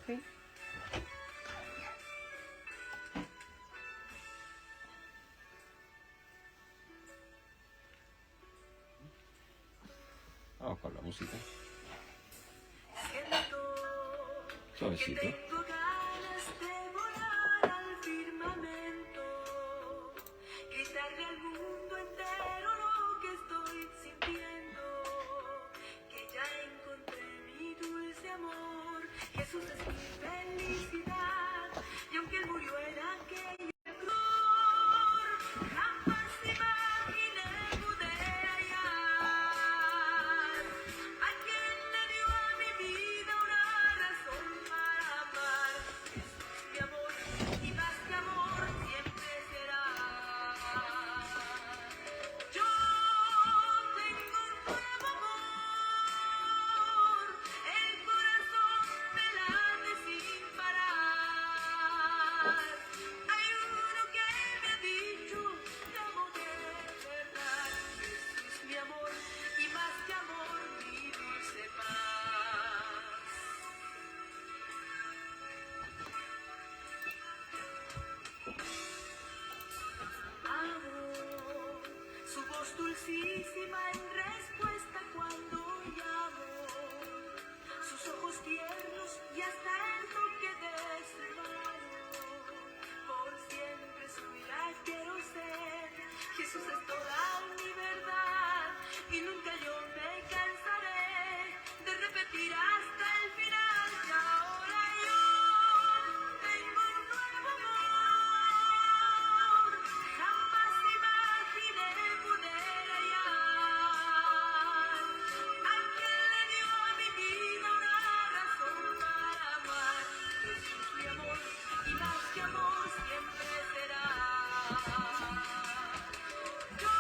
Sí. Vamos con la música. Suavecito. Jesús es mi felicidad, y aunque Él murió en aquella cruz, jamás imaginé poder hallar a quien le dio a mi vida una razón para amar. Jesús, mi amor, y más que amor siempre será. Yo tengo un nuevo amor, el corazón me late sin parar. Hay uno que me ha dicho, te amo de verdad. Jesús, mi amor, y más que amor, mi dulce paz. Amo su voz dulcísima en respuesta cuando llamo, sus ojos tiernos y hasta el toque de su mano. Por siempre suya quiero ser. Jesús es toda mi verdad y nunca yo me cansaré de repetir hasta el final que ahora yo tengo un nuevo amor. Jamás imaginé poder hallar a quien le dio a mi vida una razón para amar. Jesús, mi amor, y más que amor siempre será. Yo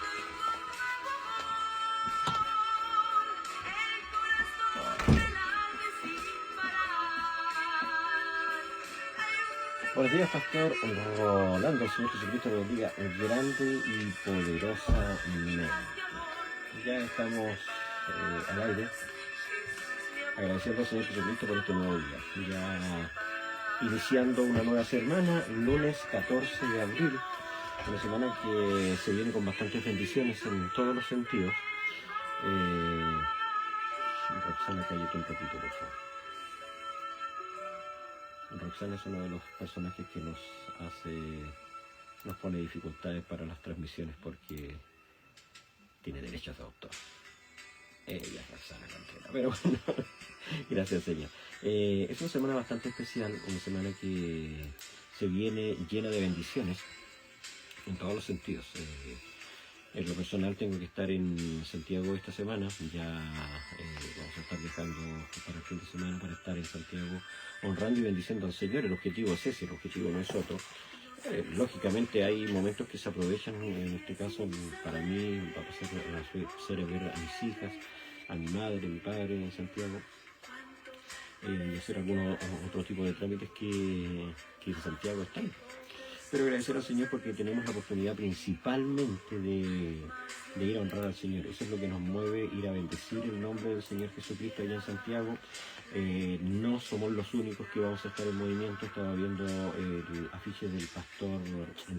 tengo un nuevo amor, el corazón me late sin parar. Hay uno Buenos días, Pastor Rolando. El Señor Jesucristo nos bendiga grande y poderosamente. Ya estamos al aire, agradeciendo al Señor Jesucristo por este nuevo día. Ya iniciando una nueva semana, lunes 14 de abril, una semana que se viene con bastantes bendiciones en todos los sentidos. Roxana, cállate un poquito, por favor. Roxana es uno de los personajes que nos pone dificultades para las transmisiones porque tiene derechos de autor. Ella es Roxana Contreras, pero bueno, gracias, Señor. Es una semana bastante especial, una semana que se viene llena de bendiciones en todos los sentidos. En lo personal tengo que estar en Santiago esta semana, ya vamos a estar viajando para el fin de semana para estar en Santiago honrando y bendiciendo al Señor. El objetivo es ese, el objetivo no es otro. Lógicamente hay momentos que se aprovechan, en este caso para mí va a pasar a ver a mis hijas, a mi madre, a mi padre en Santiago, y hacer algunos otro tipo de trámites que en Santiago están. Pero agradecer al Señor porque tenemos la oportunidad principalmente de ir a honrar al Señor. Eso es lo que nos mueve, ir a bendecir el nombre del Señor Jesucristo allá en Santiago. No somos los únicos que vamos a estar en movimiento. Estaba viendo el afiche del pastor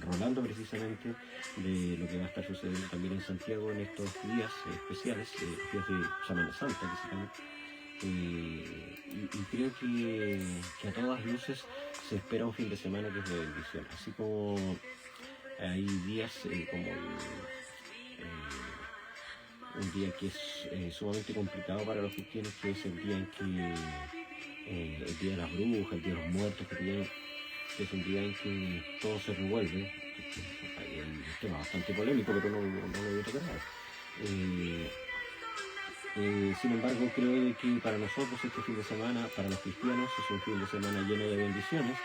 Rolando precisamente de lo que va a estar sucediendo también en Santiago en estos días especiales, días de Semana Santa que se llama. Y creo que a todas luces se espera un fin de semana que es de bendición, así como hay días como un día que es sumamente complicado para los cristianos, que es el día en que el día de las brujas, el día de los muertos, que es un día en que todo se revuelve. Hay un tema bastante polémico, pero no lo voy a tocar ahora. Sin embargo, creo que para nosotros este fin de semana, para los cristianos, es un fin de semana lleno de bendiciones,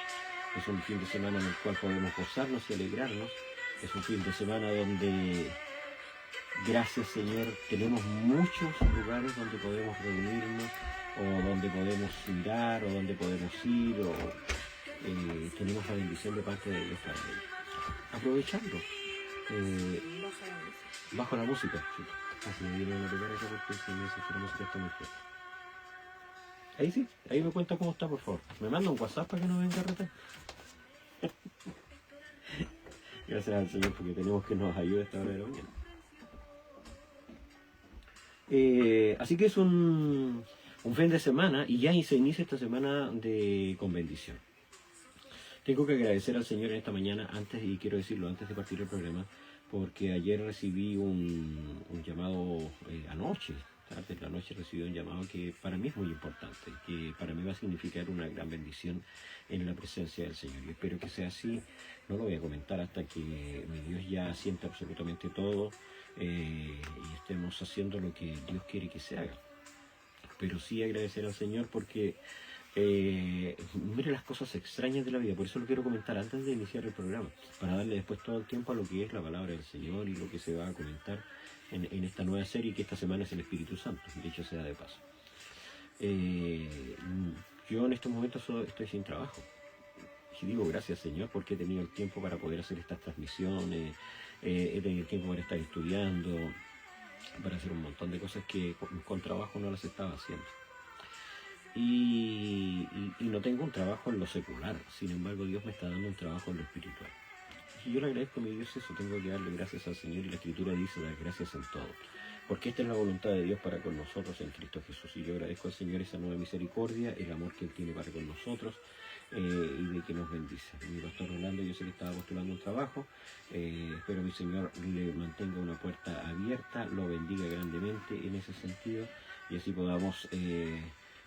es un fin de semana en el cual podemos gozarnos y alegrarnos, es un fin de semana donde, gracias Señor, tenemos muchos lugares donde podemos reunirnos, o donde podemos mirar, o donde podemos ir, o tenemos la bendición de parte de Dios para ello. Aprovechando, bajo la música, sí. Así me viene a tocar eso porque si no, la música está muy fuerte. Ahí sí, ahí me cuenta cómo está, por favor. Me manda un WhatsApp para que no venga a retar. Gracias al Señor porque tenemos que nos ayude a esta hora de la mañana. Así que es un fin de semana y ya se inicia esta semana con bendición. Tengo que agradecer al Señor en esta mañana, y quiero decirlo antes de partir el programa, porque ayer recibí un llamado anoche, tarde en la noche recibí un llamado que para mí es muy importante, que para mí va a significar una gran bendición en la presencia del Señor. Y espero que sea así. No lo voy a comentar hasta que mi Dios ya asienta absolutamente todo y estemos haciendo lo que Dios quiere que se haga. Pero sí agradecer al Señor porque mire las cosas extrañas de la vida. Por eso lo quiero comentar antes de iniciar el programa, para darle después todo el tiempo a lo que es la palabra del Señor y lo que se va a comentar en esta nueva serie, que esta semana es el Espíritu Santo, dicho sea de paso. Yo en estos momentos estoy sin trabajo y digo gracias, Señor, porque he tenido el tiempo para poder hacer estas transmisiones, he tenido el tiempo para estar estudiando, para hacer un montón de cosas que con trabajo no las estaba haciendo. Y no tengo un trabajo en lo secular, sin embargo Dios me está dando un trabajo en lo espiritual. Y yo le agradezco a mi Dios eso, tengo que darle gracias al Señor, y la Escritura dice dar gracias en todo, porque esta es la voluntad de Dios para con nosotros en Cristo Jesús. Y yo agradezco al Señor esa nueva misericordia, el amor que Él tiene para con nosotros y de que nos bendice. Mi pastor Rolando, yo sé que estaba postulando un trabajo, espero mi Señor le mantenga una puerta abierta, lo bendiga grandemente en ese sentido, y así podamos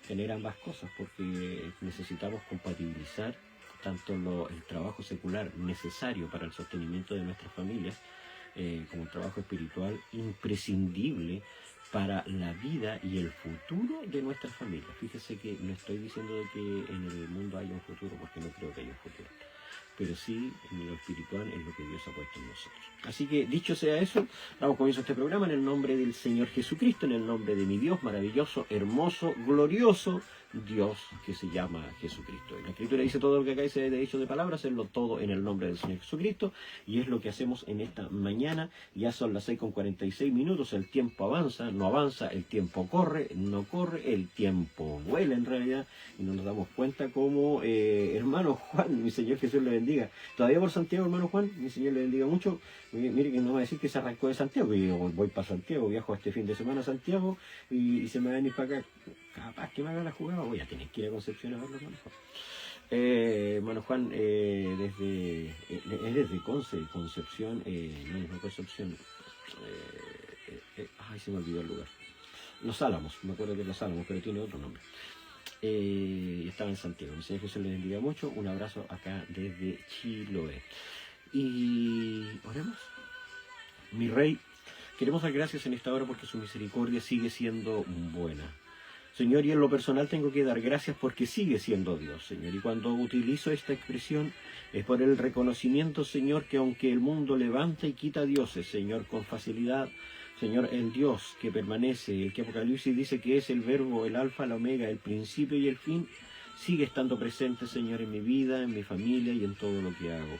tener ambas cosas, porque necesitamos compatibilizar tanto el trabajo secular necesario para el sostenimiento de nuestras familias, como el trabajo espiritual imprescindible para la vida y el futuro de nuestras familias. Fíjese que no estoy diciendo de que en el mundo haya un futuro, porque no creo que haya un futuro, pero sí en lo espiritual es lo que Dios ha puesto en nosotros. Así que, dicho sea eso, damos comienzo a este programa en el nombre del Señor Jesucristo, en el nombre de mi Dios maravilloso, hermoso, glorioso Dios que se llama Jesucristo. Y la Escritura dice: todo lo que acá dice de dicho de palabras, hacerlo todo en el nombre del Señor Jesucristo, y es lo que hacemos en esta mañana. Ya son las 6:46, el tiempo avanza, no avanza, el tiempo corre, no corre, el tiempo vuela en realidad, y no nos damos cuenta como hermano Juan, mi Señor Jesús le bendiga. Todavía por Santiago, hermano Juan, mi Señor le bendiga mucho. Mire que no va a decir que se arrancó de Santiago, que yo voy para Santiago, viajo este fin de semana a Santiago y se me va a venir para acá. Capaz que me haga la jugada, voy a tener que ir a Concepción a verlo, hermano Juan. Hermano Juan, desde Concepción, no Concepción, ay, se me olvidó el lugar. Los Álamos, me acuerdo de Los Álamos, pero tiene otro nombre. Estaba en Santiago. Mi Señor Jesús le bendiga mucho. Un abrazo acá desde Chiloé. Y oremos. Mi Rey, queremos dar gracias en esta hora porque su misericordia sigue siendo buena. Señor, y en lo personal tengo que dar gracias porque sigue siendo Dios, Señor. Y cuando utilizo esta expresión es por el reconocimiento, Señor, que aunque el mundo levanta y quita dioses, Señor, con facilidad, Señor, el Dios que permanece, el que Apocalipsis dice que es el verbo, el alfa, la omega, el principio y el fin, sigue estando presente, Señor, en mi vida, en mi familia y en todo lo que hago.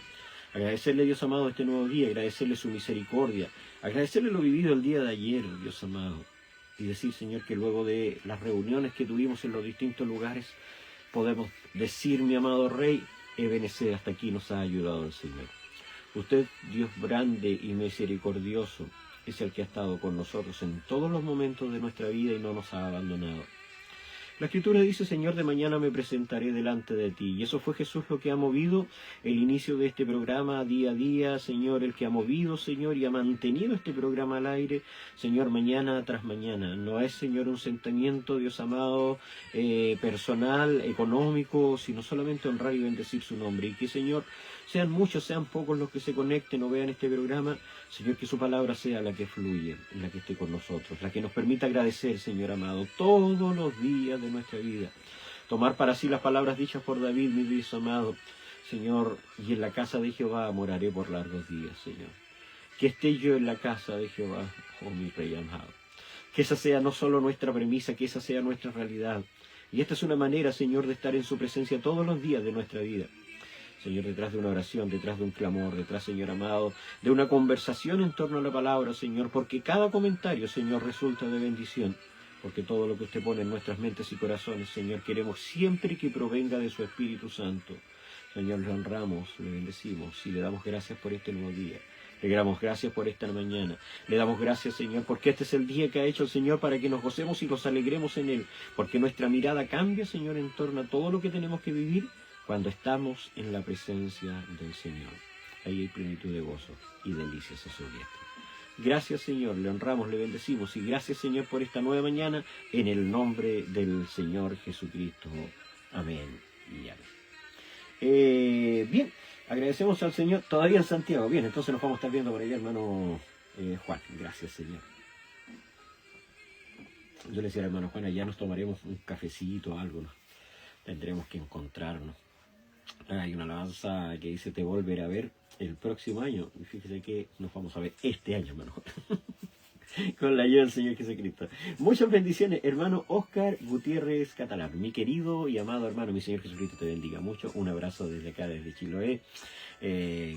Agradecerle, Dios amado, este nuevo día, agradecerle su misericordia, agradecerle lo vivido el día de ayer, Dios amado, y decir, Señor, que luego de las reuniones que tuvimos en los distintos lugares, podemos decir, mi amado Rey, Ebenezer, hasta aquí nos ha ayudado el Señor. Usted, Dios grande y misericordioso, es el que ha estado con nosotros en todos los momentos de nuestra vida y no nos ha abandonado. La Escritura dice, Señor, de mañana me presentaré delante de ti. Y eso fue Jesús lo que ha movido el inicio de este programa día a día, Señor, el que ha movido, Señor, y ha mantenido este programa al aire, Señor, mañana tras mañana. No es, Señor, un sentimiento, Dios amado, personal, económico, sino solamente honrar y bendecir su nombre. Y que, Señor, sean muchos, sean pocos los que se conecten o vean este programa, Señor, que su palabra sea la que fluye, la que esté con nosotros, la que nos permita agradecer, Señor amado, todos los días de nuestra vida. Tomar para sí las palabras dichas por David, mi Dios amado, Señor, y en la casa de Jehová moraré por largos días, Señor. Que esté yo en la casa de Jehová, oh mi Rey amado. Que esa sea no solo nuestra premisa, que esa sea nuestra realidad. Y esta es una manera, Señor, de estar en su presencia todos los días de nuestra vida. Señor, detrás de una oración, detrás de un clamor, detrás, Señor amado, de una conversación en torno a la palabra, Señor, porque cada comentario, Señor, resulta de bendición, porque todo lo que usted pone en nuestras mentes y corazones, Señor, queremos siempre que provenga de su Espíritu Santo. Señor, le honramos, le bendecimos y le damos gracias por este nuevo día. Le damos gracias por esta mañana. Le damos gracias, Señor, porque este es el día que ha hecho el Señor para que nos gocemos y nos alegremos en Él. Porque nuestra mirada cambia, Señor, en torno a todo lo que tenemos que vivir cuando estamos en la presencia del Señor. Ahí hay plenitud de gozo y delicias a su diestra. Gracias, Señor, le honramos, le bendecimos y gracias, Señor, por esta nueva mañana en el nombre del Señor Jesucristo. Amén y amén. Bien, agradecemos al Señor, todavía en Santiago. Bien, entonces nos vamos a estar viendo por allá, hermano Juan. Gracias, Señor. Yo le decía al hermano Juan, allá nos tomaremos un cafecito o algo, ¿no? Tendremos que encontrarnos. Hay una alabanza que dice, te volveré a ver el próximo año. Y fíjese que nos vamos a ver este año, hermano Juan. Con la ayuda del Señor Jesucristo. Muchas bendiciones, hermano Oscar Gutiérrez Catalán. Mi querido y amado hermano, mi Señor Jesucristo te bendiga mucho. Un abrazo desde acá, desde Chiloé.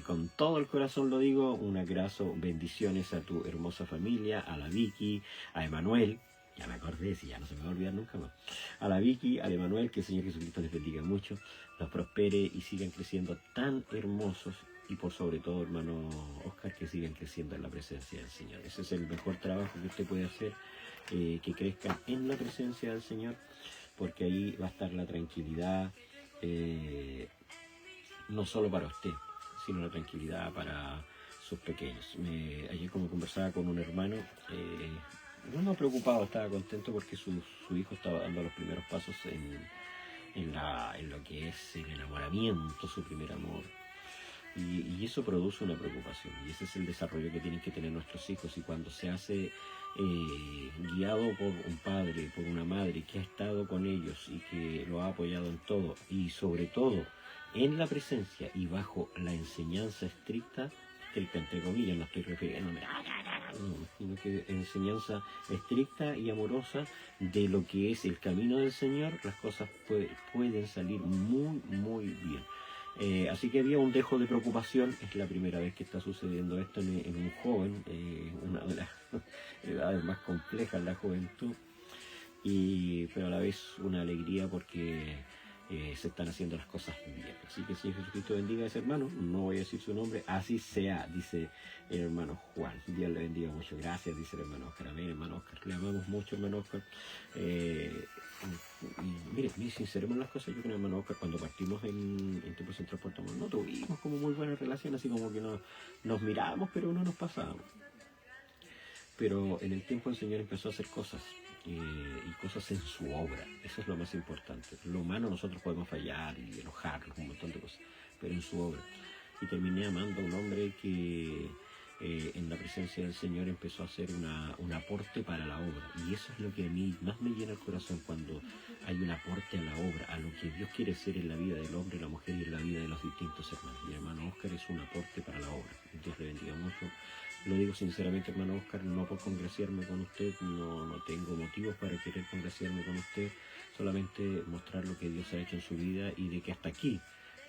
Con todo el corazón lo digo, un abrazo, bendiciones a tu hermosa familia, a la Vicky, a Emanuel. Ya me acordé, si ya no se me va a olvidar nunca más. A la Vicky, al Emanuel, que el Señor Jesucristo les bendiga mucho, los prospere y sigan creciendo tan hermosos. Y por sobre todo, hermano Oscar, que sigan creciendo en la presencia del Señor. Ese es el mejor trabajo que usted puede hacer, que crezcan en la presencia del Señor, porque ahí va a estar la tranquilidad, no solo para usted, sino la tranquilidad para sus pequeños. Ayer como conversaba con un hermano, no preocupado, estaba contento porque su hijo estaba dando los primeros pasos en lo que es el enamoramiento, su primer amor. Y eso produce una preocupación, y ese es el desarrollo que tienen que tener nuestros hijos. Y cuando se hace guiado por un padre, por una madre que ha estado con ellos y que lo ha apoyado en todo, y sobre todo en la presencia y bajo la enseñanza estricta entre comillas, no estoy refiriéndome, sino que enseñanza estricta y amorosa de lo que es el camino del Señor, las cosas pueden salir muy, muy bien. Así que había un dejo de preocupación. Es la primera vez que está sucediendo esto en un joven, una de las edades más complejas, la juventud, pero a la vez una alegría porque se están haciendo las cosas bien. Así que Señor Jesucristo bendiga a ese hermano, no voy a decir su nombre, así sea, dice el hermano Juan. Dios le bendiga mucho, gracias, dice el hermano Oscar. Amén, hermano Oscar, le amamos mucho, hermano Oscar. Mire, sinceremos las cosas. Yo con el hermano Oscar, cuando partimos en Tiempo Central Puerto Montt, no tuvimos como muy buena relación, así como que nos mirábamos, pero no nos pasábamos. Pero en el tiempo el Señor empezó a hacer cosas, y cosas en su obra. Eso es lo más importante. Lo humano nosotros podemos fallar y enojarnos, un montón de cosas, pero en su obra. Y terminé amando a un hombre que en la presencia del Señor empezó a hacer un aporte para la obra. Y eso es lo que a mí más me llena el corazón, cuando hay un aporte a la obra, a lo que Dios quiere hacer en la vida del hombre y la mujer y en la vida de los distintos hermanos. Mi hermano Oscar es un aporte para la obra. Dios le bendiga mucho. Lo digo sinceramente, hermano Oscar, no por congraciarme con usted, no tengo motivos para querer congraciarme con usted, solamente mostrar lo que Dios ha hecho en su vida y de que hasta aquí,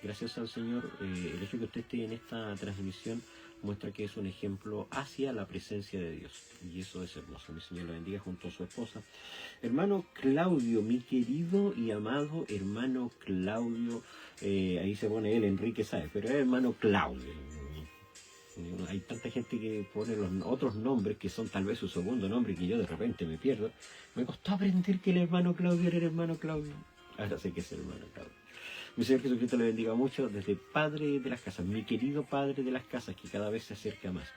gracias al Señor, el hecho de que usted esté en esta transmisión muestra que es un ejemplo hacia la presencia de Dios, y eso es hermoso. Mi Señor lo bendiga junto a su esposa. Hermano Claudio, mi querido y amado hermano Claudio, ahí se pone él, Enrique Sáez, pero es hermano Claudio. Hay tanta gente que pone los otros nombres que son tal vez su segundo nombre, que yo de repente me pierdo. Me costó aprender que el hermano Claudio era el hermano Claudio. Ahora sé que es el hermano Claudio. Mi Señor Jesucristo le bendiga mucho desde Padre de las Casas, mi querido Padre de las Casas, que cada vez se acerca más.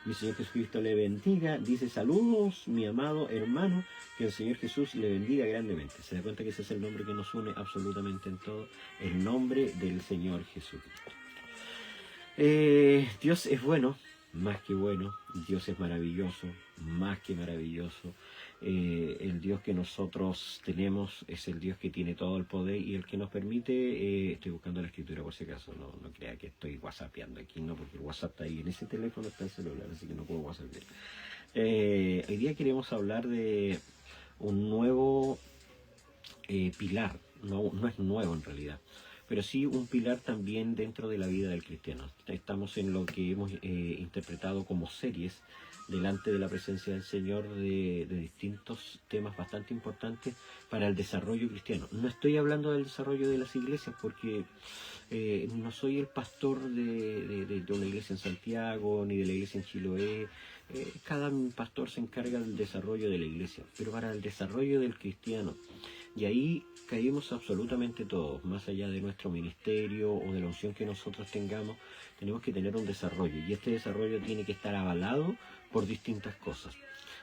Mi Señor Jesucristo le bendiga, dice saludos, mi amado hermano, que el Señor Jesús le bendiga grandemente. Se da cuenta que ese es el nombre que nos une absolutamente en todo, el nombre del Señor Jesucristo. Dios es bueno, más que bueno. Dios es maravilloso, más que maravilloso. El Dios que nosotros tenemos es el Dios que tiene todo el poder y el que nos permite, estoy buscando la escritura por si acaso, no crea que estoy whatsappeando aquí, no, porque el WhatsApp está ahí, en ese teléfono está el celular, así que no puedo whatsappear. Hoy día queremos hablar de un nuevo pilar, no es nuevo en realidad, pero sí un pilar también dentro de la vida del cristiano. Estamos en lo que hemos interpretado como series delante de la presencia del Señor de distintos temas bastante importantes para el desarrollo cristiano. No estoy hablando del desarrollo de las iglesias porque no soy el pastor de una iglesia en Santiago ni de la iglesia en Chiloé. Cada pastor se encarga del desarrollo de la iglesia, pero para el desarrollo del cristiano. Y ahí caímos absolutamente todos, más allá de nuestro ministerio o de la unción que nosotros tengamos, tenemos que tener un desarrollo. Y este desarrollo tiene que estar avalado por distintas cosas.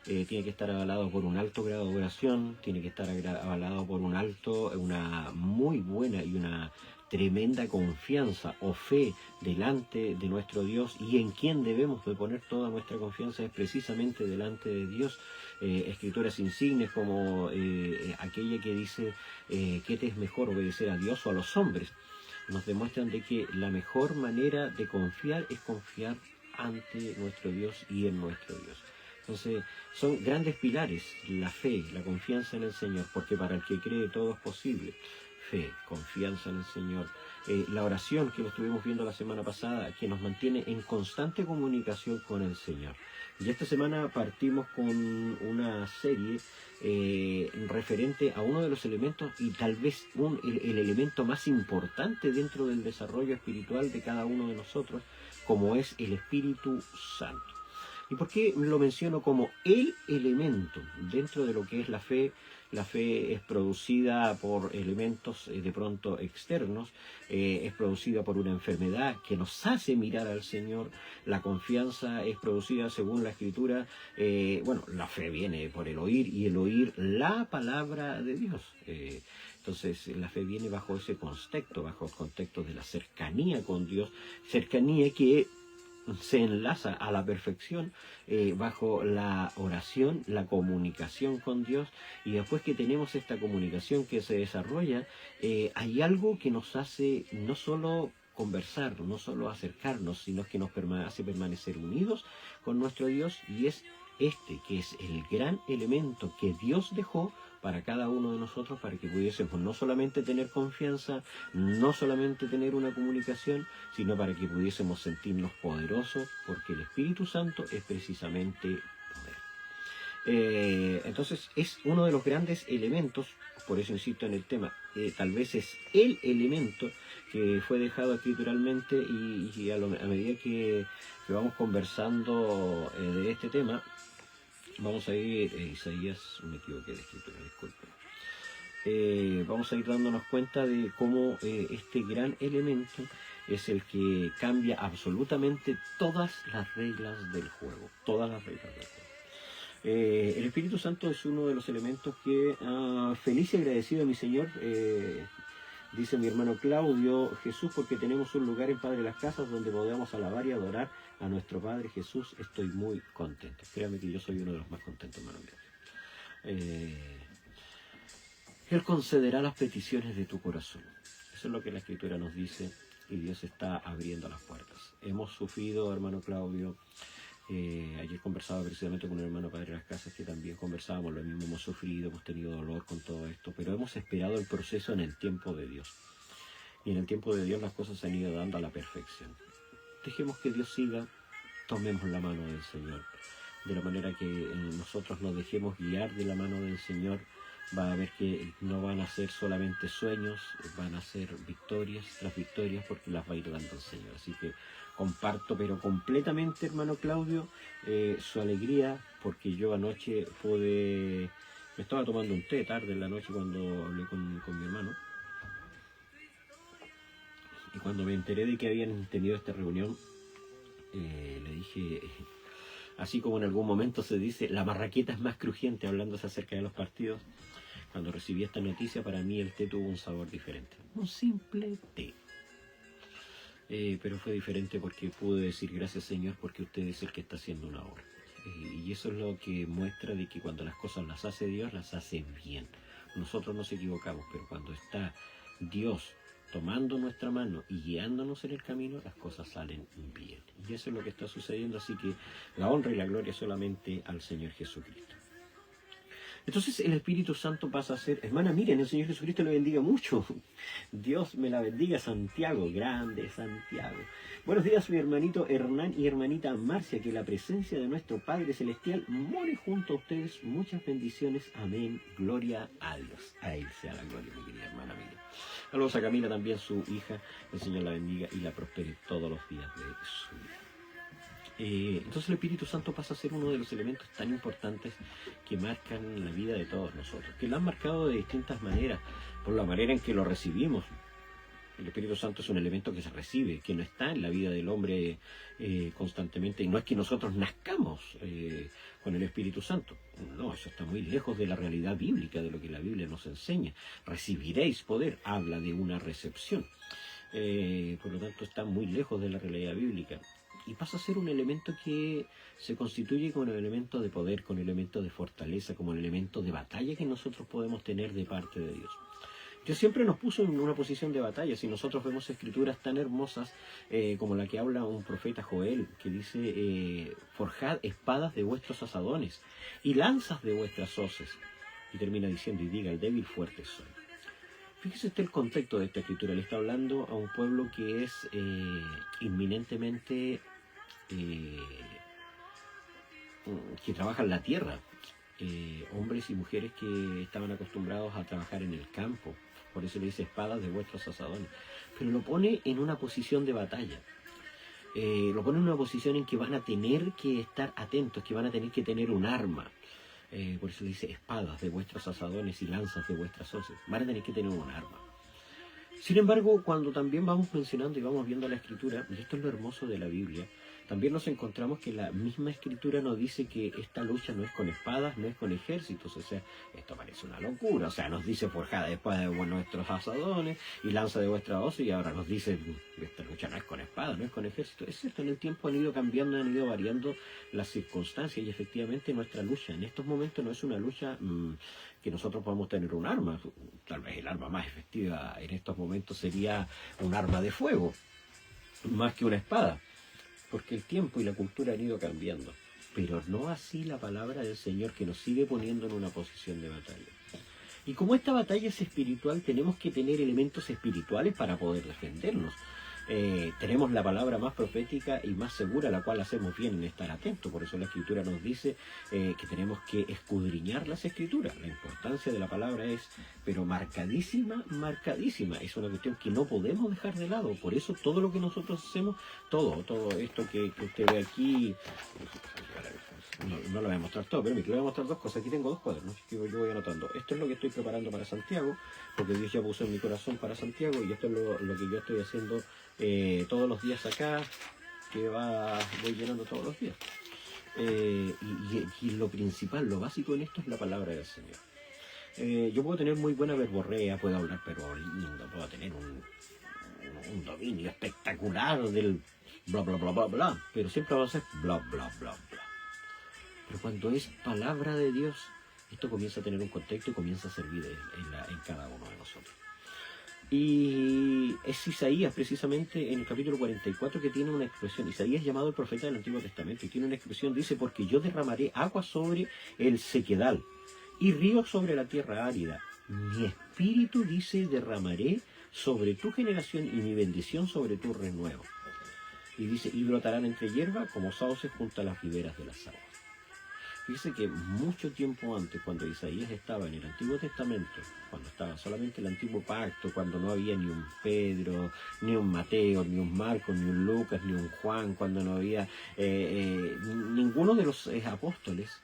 Tiene que estar avalado por un alto grado de oración, tiene que estar avalado por una muy buena y una tremenda confianza o fe delante de nuestro Dios, y en quien debemos de poner toda nuestra confianza es precisamente delante de Dios. Escrituras insignes como aquella que dice ¿qué te es mejor, obedecer a Dios o a los hombres? Nos demuestran de que la mejor manera de confiar es confiar ante nuestro Dios y en nuestro Dios. Entonces, son grandes pilares, la fe, la confianza en el Señor, porque para el que cree todo es posible. Fe, confianza en el Señor. La oración que lo estuvimos viendo la semana pasada, que nos mantiene en constante comunicación con el Señor. Y esta semana partimos con una serie referente a uno de los elementos y tal vez el elemento más importante dentro del desarrollo espiritual de cada uno de nosotros, como es el Espíritu Santo. ¿Y por qué lo menciono como el elemento dentro de lo que es la fe? La fe es producida por elementos de pronto externos, es producida por una enfermedad que nos hace mirar al Señor. La confianza es producida según la Escritura. La fe viene por el oír y el oír la palabra de Dios. Entonces la fe viene bajo ese contexto, bajo el contexto de la cercanía con Dios, cercanía que se enlaza a la perfección bajo la oración, la comunicación con Dios. Y después que tenemos esta comunicación que se desarrolla, hay algo que nos hace no solo conversar, no solo acercarnos, sino que nos hace permanecer unidos con nuestro Dios, y es que es el gran elemento que Dios dejó para cada uno de nosotros, para que pudiésemos no solamente tener confianza, no solamente tener una comunicación, sino para que pudiésemos sentirnos poderosos, porque el Espíritu Santo es precisamente poder. Entonces es uno de los grandes elementos, por eso insisto en el tema, tal vez es el elemento que fue dejado escrituralmente, y a medida que vamos conversando de este tema, vamos a ir, Isaías, me equivoqué de escritura, disculpen. Vamos a ir dándonos cuenta de cómo este gran elemento es el que cambia absolutamente todas las reglas del juego, todas las reglas del juego. El Espíritu Santo es uno de los elementos que, feliz y agradecido a mi Señor, dice mi hermano Claudio, Jesús, porque tenemos un lugar en Padre de las Casas donde podamos alabar y adorar a nuestro Padre Jesús. Estoy muy contento. Créame que yo soy uno de los más contentos, hermano mío. Él concederá las peticiones de tu corazón. Eso es lo que la Escritura nos dice, y Dios está abriendo las puertas. Hemos sufrido, hermano Claudio, ayer conversaba precisamente con un hermano Padre de las Casas que también conversábamos lo mismo, hemos sufrido, hemos tenido dolor con todo esto, pero hemos esperado el proceso en el tiempo de Dios. Y en el tiempo de Dios las cosas se han ido dando a la perfección. Dejemos que Dios siga, tomemos la mano del Señor. De la manera que nosotros nos dejemos guiar de la mano del Señor, va a ver que no van a ser solamente sueños, van a ser victorias tras victorias, porque las va a ir dando el Señor. Así que comparto, pero completamente, hermano Claudio, su alegría, porque yo anoche me estaba tomando un té tarde en la noche cuando hablé con mi hermano, y cuando me enteré de que habían tenido esta reunión, le dije, así como en algún momento se dice, la marraqueta es más crujiente, hablándose acerca de los partidos. Cuando recibí esta noticia, para mí el té tuvo un sabor diferente. Un simple té. Pero fue diferente porque pude decir gracias, Señor, porque usted es el que está haciendo una obra. Y eso es lo que muestra de que cuando las cosas las hace Dios, las hace bien. Nosotros nos equivocamos, pero cuando está Dios tomando nuestra mano y guiándonos en el camino, las cosas salen bien. Y eso es lo que está sucediendo, así que la honra y la gloria solamente al Señor Jesucristo. Entonces el Espíritu Santo pasa a ser, hermana, miren, el Señor Jesucristo le bendiga mucho. Dios me la bendiga, Santiago, grande Santiago. Buenos días, mi hermanito Hernán y hermanita Marcia, que la presencia de nuestro Padre Celestial more junto a ustedes. Muchas bendiciones, amén, gloria a Dios. A Él sea la gloria, mi querida hermana mía. Saludos a Camila también, su hija, el Señor la bendiga y la prospere todos los días de su vida. Entonces el Espíritu Santo pasa a ser uno de los elementos tan importantes que marcan la vida de todos nosotros, que lo han marcado de distintas maneras, por la manera en que lo recibimos. El Espíritu Santo es un elemento que se recibe, que no está en la vida del hombre constantemente, y no es que nosotros nazcamos con el Espíritu Santo, no, eso está muy lejos de la realidad bíblica, de lo que la Biblia nos enseña. Recibiréis poder, habla de una recepción, por lo tanto está muy lejos de la realidad bíblica. Y pasa a ser un elemento que se constituye como un elemento de poder, con un elemento de fortaleza, como un elemento de batalla que nosotros podemos tener de parte de Dios. Dios siempre nos puso en una posición de batalla. Si nosotros vemos escrituras tan hermosas como la que habla un profeta Joel, que dice, forjad espadas de vuestros asadones y lanzas de vuestras hoces. Y termina diciendo, y diga, el débil fuerte soy. Fíjese el contexto de esta escritura. Le está hablando a un pueblo que es inminentemente... que trabajan la tierra, hombres y mujeres que estaban acostumbrados a trabajar en el campo, por eso le dice espadas de vuestros asadones, pero lo pone en una posición de batalla, lo pone en una posición en que van a tener que estar atentos, que van a tener que tener un arma, por eso le dice espadas de vuestros asadones y lanzas de vuestras hoces, van a tener que tener un arma. Sin embargo, cuando también vamos mencionando y vamos viendo la escritura, y esto es lo hermoso de la Biblia, también nos encontramos que la misma escritura nos dice que esta lucha no es con espadas, no es con ejércitos, o sea, esto parece una locura, o sea, nos dice forjada espada de nuestros asadones y lanza de vuestra hoz, y ahora nos dice, esta lucha no es con espadas, no es con ejércitos. Es cierto, en el tiempo han ido cambiando, han ido variando las circunstancias, y efectivamente nuestra lucha en estos momentos no es una lucha que nosotros podamos tener un arma. Tal vez el arma más efectiva en estos momentos sería un arma de fuego, más que una espada, porque el tiempo y la cultura han ido cambiando, pero no así la palabra del Señor, que nos sigue poniendo en una posición de batalla. Y como esta batalla es espiritual, tenemos que tener elementos espirituales para poder defendernos. Tenemos la palabra más profética y más segura, la cual hacemos bien en estar atentos. Por eso la Escritura nos dice que tenemos que escudriñar las Escrituras. La importancia de la palabra es, pero marcadísima, marcadísima. Es una cuestión que no podemos dejar de lado. Por eso todo lo que nosotros hacemos, todo esto que usted ve aquí, no lo voy a mostrar todo, pero le voy a mostrar dos cosas. Aquí tengo dos cuadernos que yo voy anotando. Esto es lo que estoy preparando para Santiago, porque Dios ya puso en mi corazón para Santiago, y esto es lo que yo estoy haciendo todos los días acá, que voy llenando todos los días. Y lo principal, lo básico en esto es la palabra del Señor. Yo puedo tener muy buena verborrea, puedo hablar pero lindo, puedo tener un dominio espectacular del bla bla bla bla bla, pero siempre va a ser bla bla bla bla. Pero cuando es palabra de Dios, esto comienza a tener un contexto y comienza a servir en cada uno de nosotros. Y es Isaías, precisamente, en el capítulo 44, que tiene una expresión. Isaías es llamado el profeta del Antiguo Testamento, y tiene una expresión, dice, porque yo derramaré agua sobre el sequedal y ríos sobre la tierra árida. Mi espíritu, dice, derramaré sobre tu generación, y mi bendición sobre tu renuevo. Y dice, y brotarán entre hierba como sauces junto a las riberas de las aguas. Fíjese que mucho tiempo antes, cuando Isaías estaba en el Antiguo Testamento, cuando estaba solamente el Antiguo Pacto, cuando no había ni un Pedro, ni un Mateo, ni un Marcos, ni un Lucas, ni un Juan, cuando no había ninguno de los apóstoles,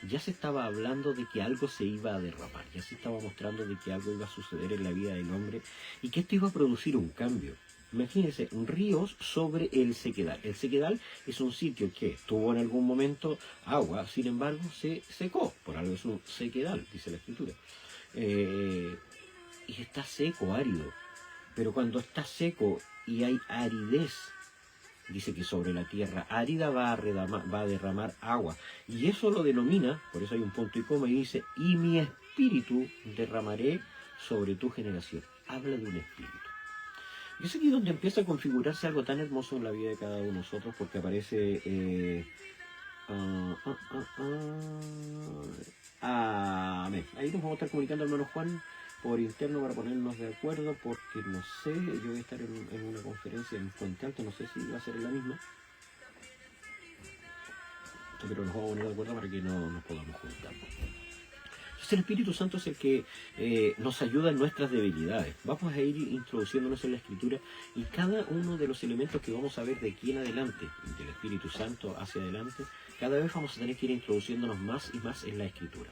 ya se estaba hablando de que algo se iba a derramar, ya se estaba mostrando de que algo iba a suceder en la vida del hombre, y que esto iba a producir un cambio. Imagínense, ríos sobre el sequedal. El sequedal es un sitio que tuvo en algún momento agua, sin embargo se secó, por algo es un sequedal, dice la Escritura. Y está seco, árido. Pero cuando está seco y hay aridez, dice que sobre la tierra árida va a derramar agua. Y eso lo denomina, por eso hay un punto y coma, y dice, y mi espíritu derramaré sobre tu generación. Habla de un espíritu. Y es aquí donde empieza a configurarse algo tan hermoso en la vida de cada uno de nosotros, porque aparece Amén. Ahí nos vamos a estar comunicando, hermano Juan, por interno para ponernos de acuerdo, porque no sé, yo voy a estar en una conferencia en Puente Alto, no sé si va a ser en la misma, pero nos vamos a poner de acuerdo para que no nos podamos juntar. Entonces el Espíritu Santo es el que nos ayuda en nuestras debilidades. Vamos a ir introduciéndonos en la Escritura y cada uno de los elementos que vamos a ver de aquí en adelante, del Espíritu Santo hacia adelante, cada vez vamos a tener que ir introduciéndonos más y más en la Escritura.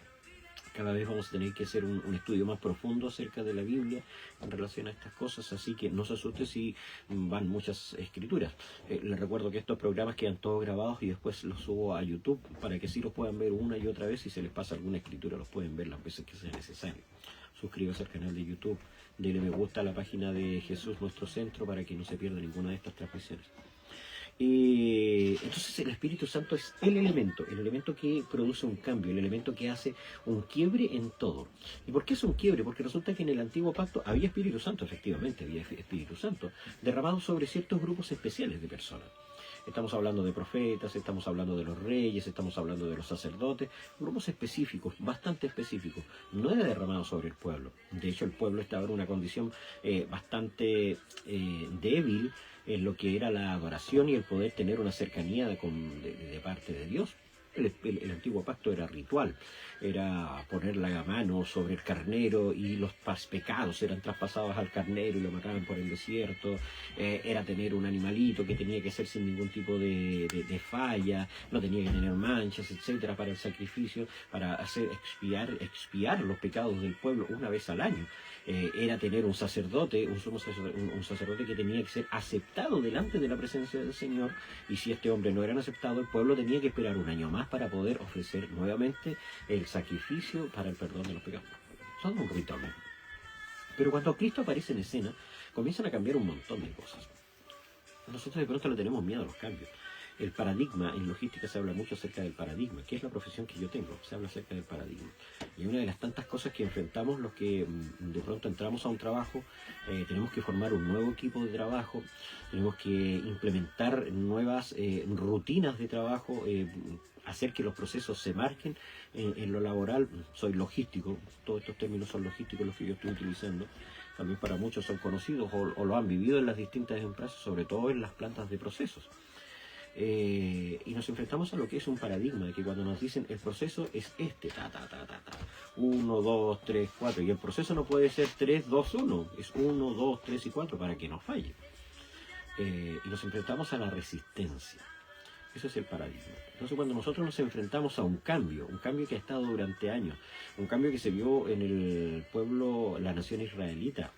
Cada vez vamos a tener que hacer un estudio más profundo acerca de la Biblia en relación a estas cosas, así que no se asuste si van muchas escrituras. Les recuerdo que estos programas quedan todos grabados y después los subo a YouTube para que sí los puedan ver una y otra vez. Si se les pasa alguna escritura, los pueden ver las veces que sea necesario. Suscríbase al canal de YouTube, denle me gusta a la página de Jesús Nuestro Centro para que no se pierda ninguna de estas transmisiones. Entonces el Espíritu Santo es el elemento que produce un cambio, el elemento que hace un quiebre en todo. ¿Y por qué es un quiebre? Porque resulta que en el Antiguo Pacto había Espíritu Santo, efectivamente, había Espíritu Santo, derramado sobre ciertos grupos especiales de personas. Estamos hablando de profetas, estamos hablando de los reyes, estamos hablando de los sacerdotes, grupos específicos, bastante específicos. No era derramado sobre el pueblo. De hecho, el pueblo estaba en una condición bastante débil en lo que era la adoración y el poder tener una cercanía de parte de Dios. El antiguo pacto era ritual, era poner la mano sobre el carnero y los pecados eran traspasados al carnero y lo mataban por el desierto, era tener un animalito que tenía que ser sin ningún tipo de falla, no tenía que tener manchas, etcétera, para el sacrificio, para hacer expiar los pecados del pueblo una vez al año. Era tener un sacerdote, un sacerdote que tenía que ser aceptado delante de la presencia del Señor, y si este hombre no era aceptado, el pueblo tenía que esperar un año más para poder ofrecer nuevamente el sacrificio para el perdón de los pecados. Son un ritual. Pero cuando Cristo aparece en escena, comienzan a cambiar un montón de cosas. Nosotros de pronto le tenemos miedo a los cambios. El paradigma, en logística se habla mucho acerca del paradigma, que es la profesión que yo tengo, se habla acerca del paradigma. Y una de las tantas cosas que enfrentamos los que de pronto entramos a un trabajo, tenemos que formar un nuevo equipo de trabajo, tenemos que implementar nuevas rutinas de trabajo, hacer que los procesos se marquen en lo laboral. Soy logístico, todos estos términos son logísticos los que yo estoy utilizando. También para muchos son conocidos o lo han vivido en las distintas empresas, sobre todo en las plantas de procesos. Y nos enfrentamos a lo que es un paradigma, de que cuando nos dicen el proceso es este, 1, 2, 3, 4, y el proceso no puede ser 3, 2, 1, es 1, 2, 3 y 4 para que no falle. Y nos enfrentamos a la resistencia. Eso es el paradigma. Entonces cuando nosotros nos enfrentamos a un cambio que ha estado durante años, un cambio que se vio en el pueblo, la nación israelita,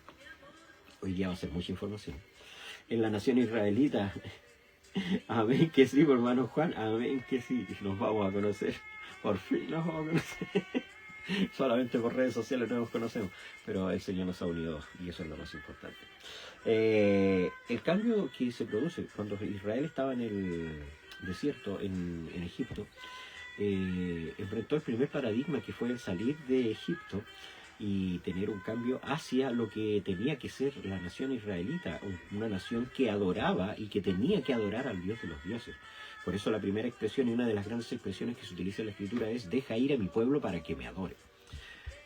hoy día va a ser mucha información, en la nación israelita, amén que sí, hermano Juan, amén que sí, nos vamos a conocer, por fin nos vamos a conocer. Solamente por redes sociales no nos conocemos, pero el Señor nos ha unido y eso es lo más importante. El cambio que se produce cuando Israel estaba en el desierto, en Egipto, enfrentó el primer paradigma, que fue el salir de Egipto y tener un cambio hacia lo que tenía que ser la nación israelita, una nación que adoraba y que tenía que adorar al Dios de los dioses. Por eso la primera expresión y una de las grandes expresiones que se utiliza en la Escritura es: deja ir a mi pueblo para que me adore.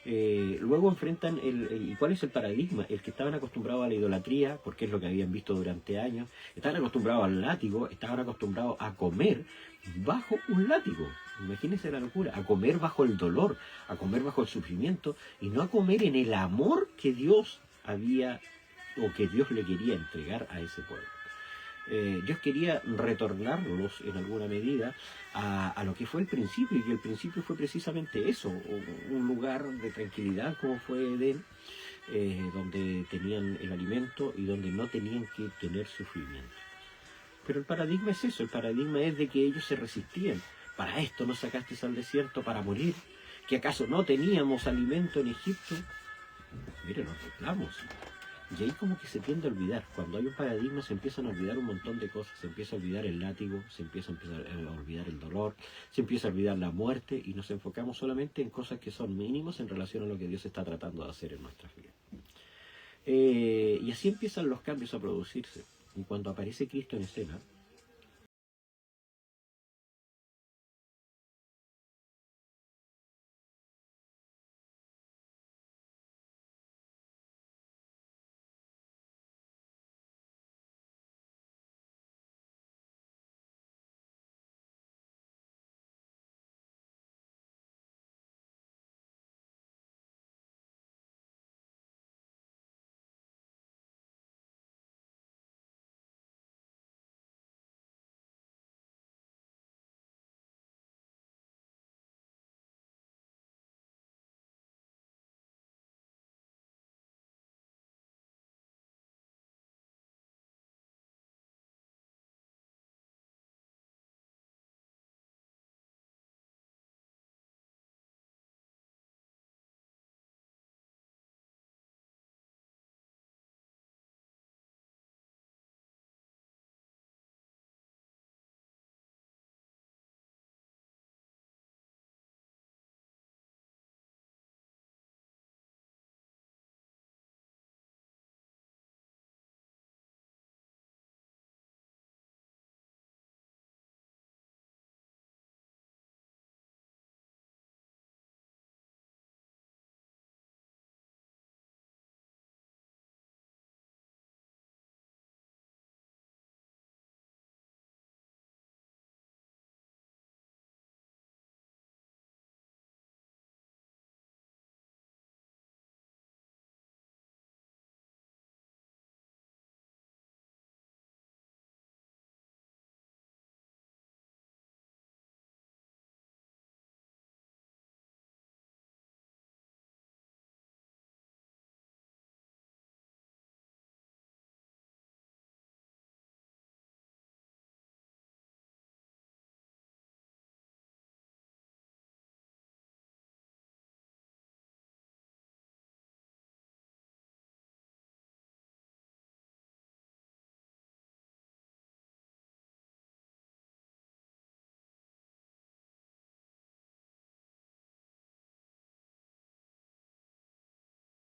Luego enfrentan ¿y cuál es el paradigma? El que estaban acostumbrados a la idolatría, porque es lo que habían visto durante años, estaban acostumbrados al látigo, estaban acostumbrados a comer bajo un látigo. Imagínense la locura, a comer bajo el dolor, a comer bajo el sufrimiento, y no a comer en el amor que Dios había, o que Dios le quería entregar a ese pueblo. Dios quería retornarlos en alguna medida a lo que fue el principio, y el principio fue precisamente eso, un lugar de tranquilidad como fue Edén, donde tenían el alimento y donde no tenían que tener sufrimiento. Pero el paradigma es eso, el paradigma es de que ellos se resistían. Para esto nos sacaste al desierto, para morir. ¿Que acaso no teníamos alimento en Egipto? Miren, los reclamos. Y ahí como que se tiende a olvidar. Cuando hay un paradigma se empiezan a olvidar un montón de cosas. Se empieza a olvidar el látigo, se empieza a olvidar el dolor, se empieza a olvidar la muerte, y nos enfocamos solamente en cosas que son mínimas en relación a lo que Dios está tratando de hacer en nuestras vidas. Y así empiezan los cambios a producirse. Y cuando aparece Cristo en escena,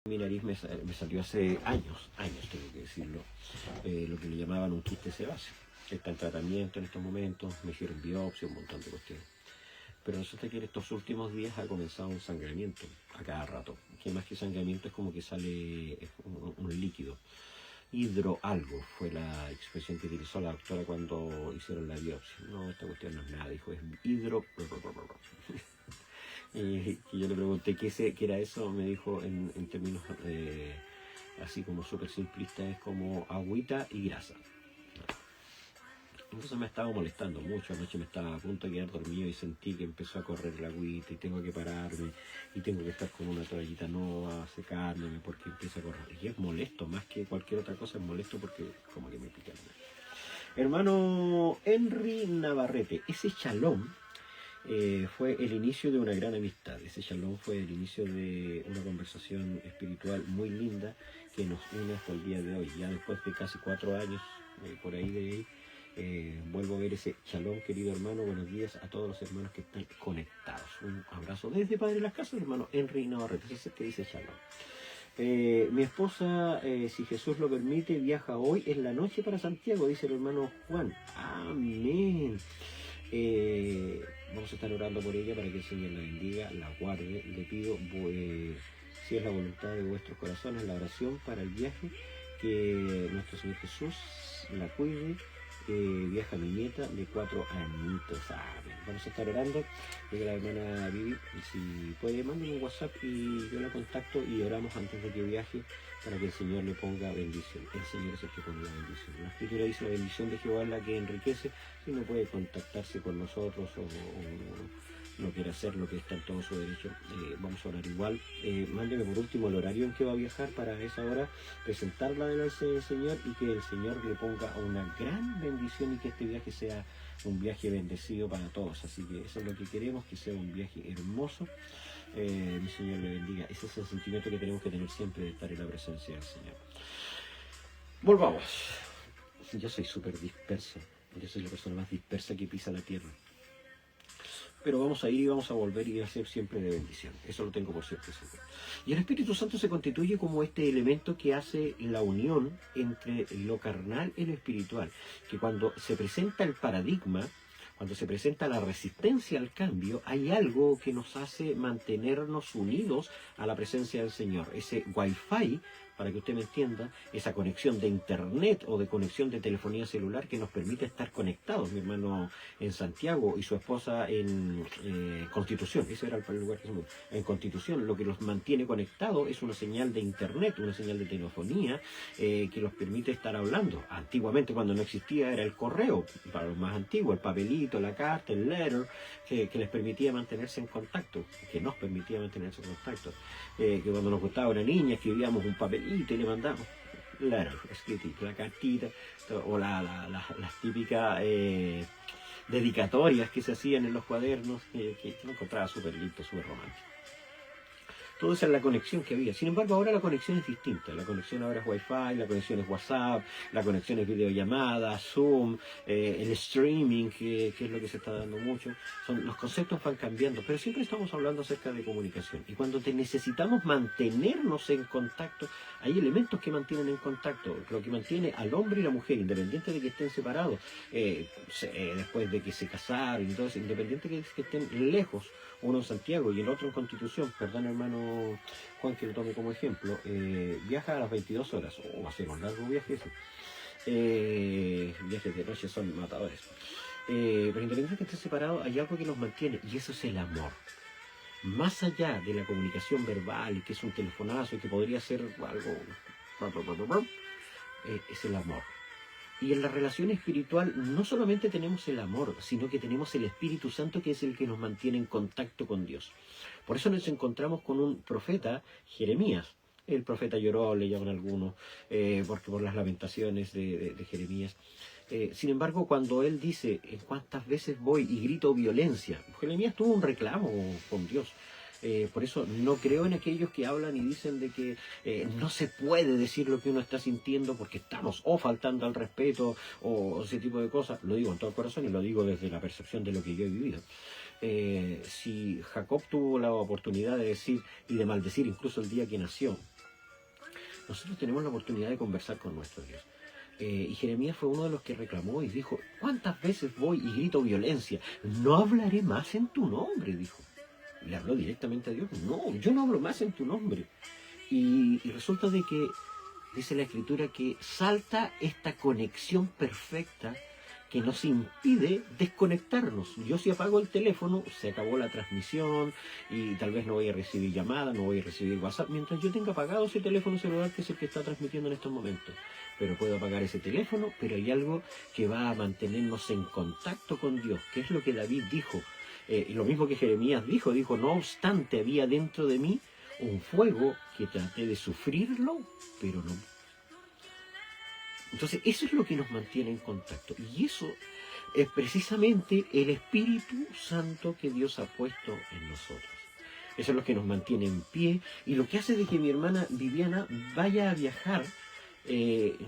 Mi nariz me salió hace años, tengo que decirlo, lo que le llamaban un quiste sebáceo. Está en tratamiento en estos momentos, me hicieron biopsia, un montón de cuestiones. Pero resulta que en estos últimos días ha comenzado un sangramiento a cada rato. Que más que sangramiento es como que sale un líquido. Hidro algo fue la expresión que utilizó la doctora cuando hicieron la biopsia. No, esta cuestión no es nada, dijo, es hidro... Y yo le pregunté qué era eso, me dijo en términos así como súper simplistas, es como agüita y grasa. Entonces me estaba molestando mucho, anoche me estaba a punto de quedar dormido y sentí que empezó a correr el agüita y tengo que pararme y tengo que estar con una toallita nueva, secándome porque empieza a correr. Y es molesto, más que cualquier otra cosa es molesto porque como que me pica. Hermano Henry Navarrete, ese chalón fue el inicio de una gran amistad. Ese shalom fue el inicio de una conversación espiritual muy linda que nos une hasta el día de hoy. Ya después de casi 4 años, por ahí de ahí, vuelvo a ver ese shalom, querido hermano. Buenos días a todos los hermanos que están conectados. Un abrazo desde Padre Las Casas, hermano Henry Navarrete. Ese es el que dice shalom. Mi esposa, si Jesús lo permite, viaja hoy en la noche para Santiago, dice el hermano Juan. Amén. Vamos a estar orando por ella para que el Señor la bendiga, la guarde. Le pido, si es la voluntad de vuestros corazones, la oración para el viaje, que nuestro Señor Jesús la cuide. Viaja mi nieta de 4 añitos. Amén. Vamos a estar orando. Llega la hermana Vivi, si puede, mándenme un WhatsApp y yo la contacto y oramos antes de que viaje para que el Señor le ponga bendición. El Señor es el que pone la bendición. La Escritura dice: la bendición de Jehová es la que enriquece. Si no puede contactarse con nosotros o no quiere hacer lo que está en todo su derecho, vamos a orar igual. Mándeme por último el horario en que va a viajar para esa hora presentarla delante del Señor y que el Señor le ponga una gran bendición y que este viaje sea un viaje bendecido para todos. Así que eso es lo que queremos, que sea un viaje hermoso. Mi Señor le bendiga. Ese es el sentimiento que tenemos que tener siempre, de estar en la presencia del Señor. Volvamos. Yo soy súper disperso. Yo soy la persona más dispersa que pisa la tierra. Pero vamos a ir y vamos a volver y a ser siempre de bendición. Eso lo tengo por cierto. Y el Espíritu Santo se constituye como este elemento que hace la unión entre lo carnal y lo espiritual. Que cuando se presenta el paradigma, cuando se presenta la resistencia al cambio, hay algo que nos hace mantenernos unidos a la presencia del Señor. Ese Wi-Fi, para que usted me entienda, esa conexión de internet o de conexión de telefonía celular que nos permite estar conectados. Mi hermano en Santiago y su esposa en Constitución, ese era el lugar que se me... En Constitución, lo que los mantiene conectados es una señal de internet, una señal de telefonía que los permite estar hablando. Antiguamente, cuando no existía, era el correo, para los más antiguos, el papelito, la carta, el letter, que les permitía mantenerse en contacto, que nos permitía mantenerse en contacto. Que cuando nos gustaba una niña, escribíamos un papelito y le mandamos letter, escritito, la cartita, o las típicas dedicatorias que se hacían en los cuadernos, que me encontraba súper lindo, súper romántico. Todo esa es la conexión que había. Sin embargo, ahora la conexión es distinta. La conexión ahora es Wi-Fi, la conexión es WhatsApp, la conexión es videollamada, Zoom, el streaming, que es lo que se está dando mucho. Los conceptos van cambiando, pero siempre estamos hablando acerca de comunicación. Y cuando necesitamos mantenernos en contacto, hay elementos que mantienen en contacto. Lo que mantiene al hombre y la mujer, independiente de que estén separados, después de que se casaron, entonces, independiente de que estén lejos, uno en Santiago y el otro en Constitución, perdón hermano Juan que lo tome como ejemplo, viaja a las 22 horas, o va a ser un largo viaje ese. Viajes de noche son matadores. Pero independientemente de que esté separado, hay algo que nos mantiene, y eso es el amor. Más allá de la comunicación verbal, que es un telefonazo y que podría ser algo, es el amor. Y en la relación espiritual no solamente tenemos el amor, sino que tenemos el Espíritu Santo, que es el que nos mantiene en contacto con Dios. Por eso nos encontramos con un profeta, Jeremías. El profeta lloró, le llaman algunos, porque por las lamentaciones de Jeremías. Sin embargo, cuando él dice, ¿cuántas veces voy y grito violencia? Jeremías tuvo un reclamo con Dios. Por eso no creo en aquellos que hablan y dicen de que no se puede decir lo que uno está sintiendo porque estamos o faltando al respeto o ese tipo de cosas. Lo digo en todo el corazón y lo digo desde la percepción de lo que yo he vivido. Si Jacob tuvo la oportunidad de decir y de maldecir incluso el día que nació, nosotros tenemos la oportunidad de conversar con nuestro Dios. Y Jeremías fue uno de los que reclamó y dijo, ¿cuántas veces voy y grito violencia? No hablaré más en tu nombre, dijo. Le habló directamente a Dios. No, yo no hablo más en tu nombre. Y resulta de que, dice la Escritura, que salta esta conexión perfecta que nos impide desconectarnos. Yo si apago el teléfono, se acabó la transmisión y tal vez no voy a recibir llamadas, no voy a recibir WhatsApp, mientras yo tenga apagado ese teléfono celular que es el que está transmitiendo en estos momentos. Pero puedo apagar ese teléfono, pero hay algo que va a mantenernos en contacto con Dios, que es lo que David dijo. Y lo mismo que Jeremías dijo, no obstante había dentro de mí un fuego que traté de sufrirlo, pero no. Entonces eso es lo que nos mantiene en contacto. Y eso es precisamente el Espíritu Santo que Dios ha puesto en nosotros. Eso es lo que nos mantiene en pie y lo que hace de que mi hermana Viviana vaya a viajar,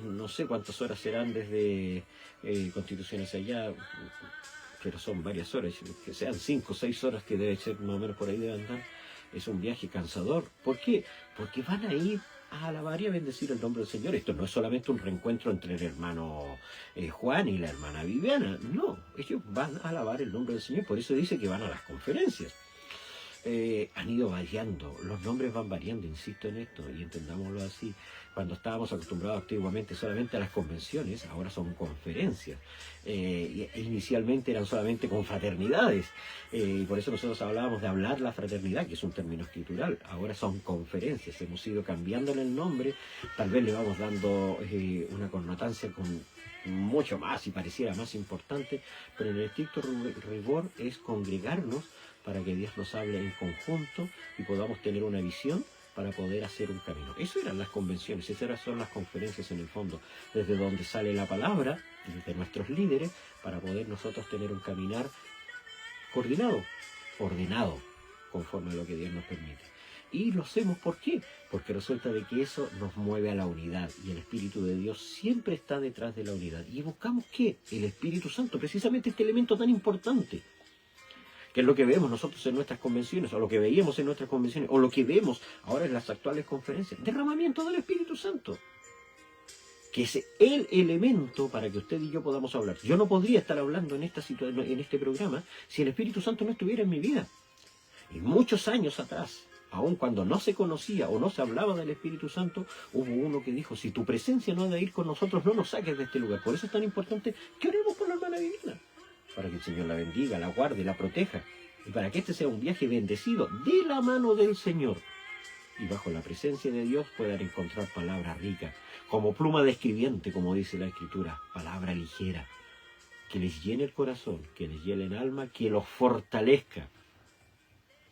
no sé cuántas horas serán desde Constitución hacia allá, pero son varias horas, que sean 5 o 6 horas que debe ser más o menos por ahí de andar. Es un viaje cansador. ¿Por qué? Porque van a ir a alabar y a bendecir el nombre del Señor. Esto no es solamente un reencuentro entre el hermano Juan y la hermana Viviana. No, ellos van a alabar el nombre del Señor. Por eso dice que van a las conferencias. Han ido variando, los nombres van variando, insisto en esto, y entendámoslo así. Cuando estábamos acostumbrados antiguamente solamente a las convenciones, ahora son conferencias. Inicialmente eran solamente confraternidades, y por eso nosotros hablábamos de hablar la fraternidad, que es un término escritural. Ahora son conferencias, hemos ido cambiándole el nombre, tal vez le vamos dando una connotancia con mucho más y pareciera más importante, pero en el estricto rigor es congregarnos para que Dios nos hable en conjunto y podamos tener una visión para poder hacer un camino. Eso eran las convenciones, esas son las conferencias en el fondo, desde donde sale la palabra, desde nuestros líderes, para poder nosotros tener un caminar coordinado, ordenado, conforme a lo que Dios nos permite. Y lo hacemos, ¿por qué? Porque resulta de que eso nos mueve a la unidad y el Espíritu de Dios siempre está detrás de la unidad. Y buscamos, ¿qué? El Espíritu Santo, precisamente este elemento tan importante, que es lo que vemos nosotros en nuestras convenciones, o lo que veíamos en nuestras convenciones, o lo que vemos ahora en las actuales conferencias. Derramamiento del Espíritu Santo, que es el elemento para que usted y yo podamos hablar. Yo no podría estar hablando en este programa si el Espíritu Santo no estuviera en mi vida. Y muchos años atrás, aun cuando no se conocía o no se hablaba del Espíritu Santo, hubo uno que dijo, si tu presencia no ha de ir con nosotros, no nos saques de este lugar. Por eso es tan importante que oremos por la hermana Viviana, para que el Señor la bendiga, la guarde, la proteja, y para que este sea un viaje bendecido de la mano del Señor. Y bajo la presencia de Dios puedan encontrar palabras ricas, como pluma de escribiente, como dice la Escritura, palabra ligera, que les llene el corazón, que les llene el alma, que los fortalezca.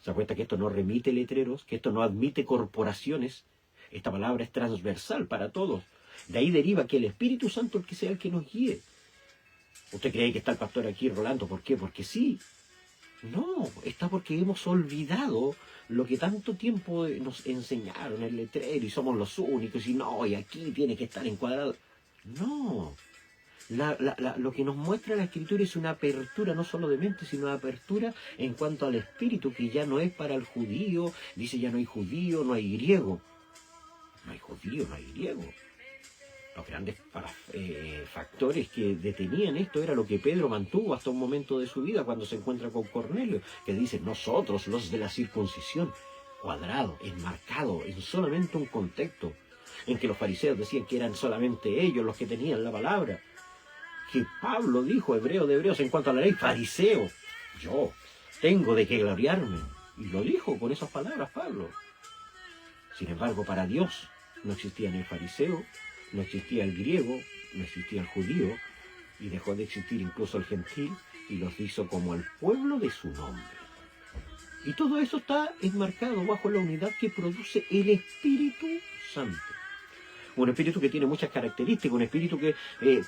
¿Se da cuenta que esto no remite letreros, que esto no admite corporaciones? Esta palabra es transversal para todos. De ahí deriva que el Espíritu Santo el que sea el que nos guíe. ¿Usted cree que está el pastor aquí, Rolando? ¿Por qué? Porque sí. No, está porque hemos olvidado lo que tanto tiempo nos enseñaron el letrero y somos los únicos y no, y aquí tiene que estar encuadrado. No, lo que nos muestra la Escritura es una apertura, no solo de mente, sino una apertura en cuanto al espíritu, que ya no es para el judío, dice ya no hay judío, no hay griego. No hay judío, no hay griego. Los grandes factores que detenían esto era lo que Pedro mantuvo hasta un momento de su vida cuando se encuentra con Cornelio, que dice, nosotros los de la circuncisión, cuadrado, enmarcado en solamente un contexto, en que los fariseos decían que eran solamente ellos los que tenían la palabra, que Pablo dijo, hebreo de hebreos en cuanto a la ley, fariseo, yo tengo de qué gloriarme, y lo dijo con esas palabras Pablo. Sin embargo, para Dios no existía ni el fariseo, no existía el griego, no existía el judío, y dejó de existir incluso el gentil, y los hizo como el pueblo de su nombre. Y todo eso está enmarcado bajo la unidad que produce el Espíritu Santo. Un espíritu que tiene muchas características, un espíritu que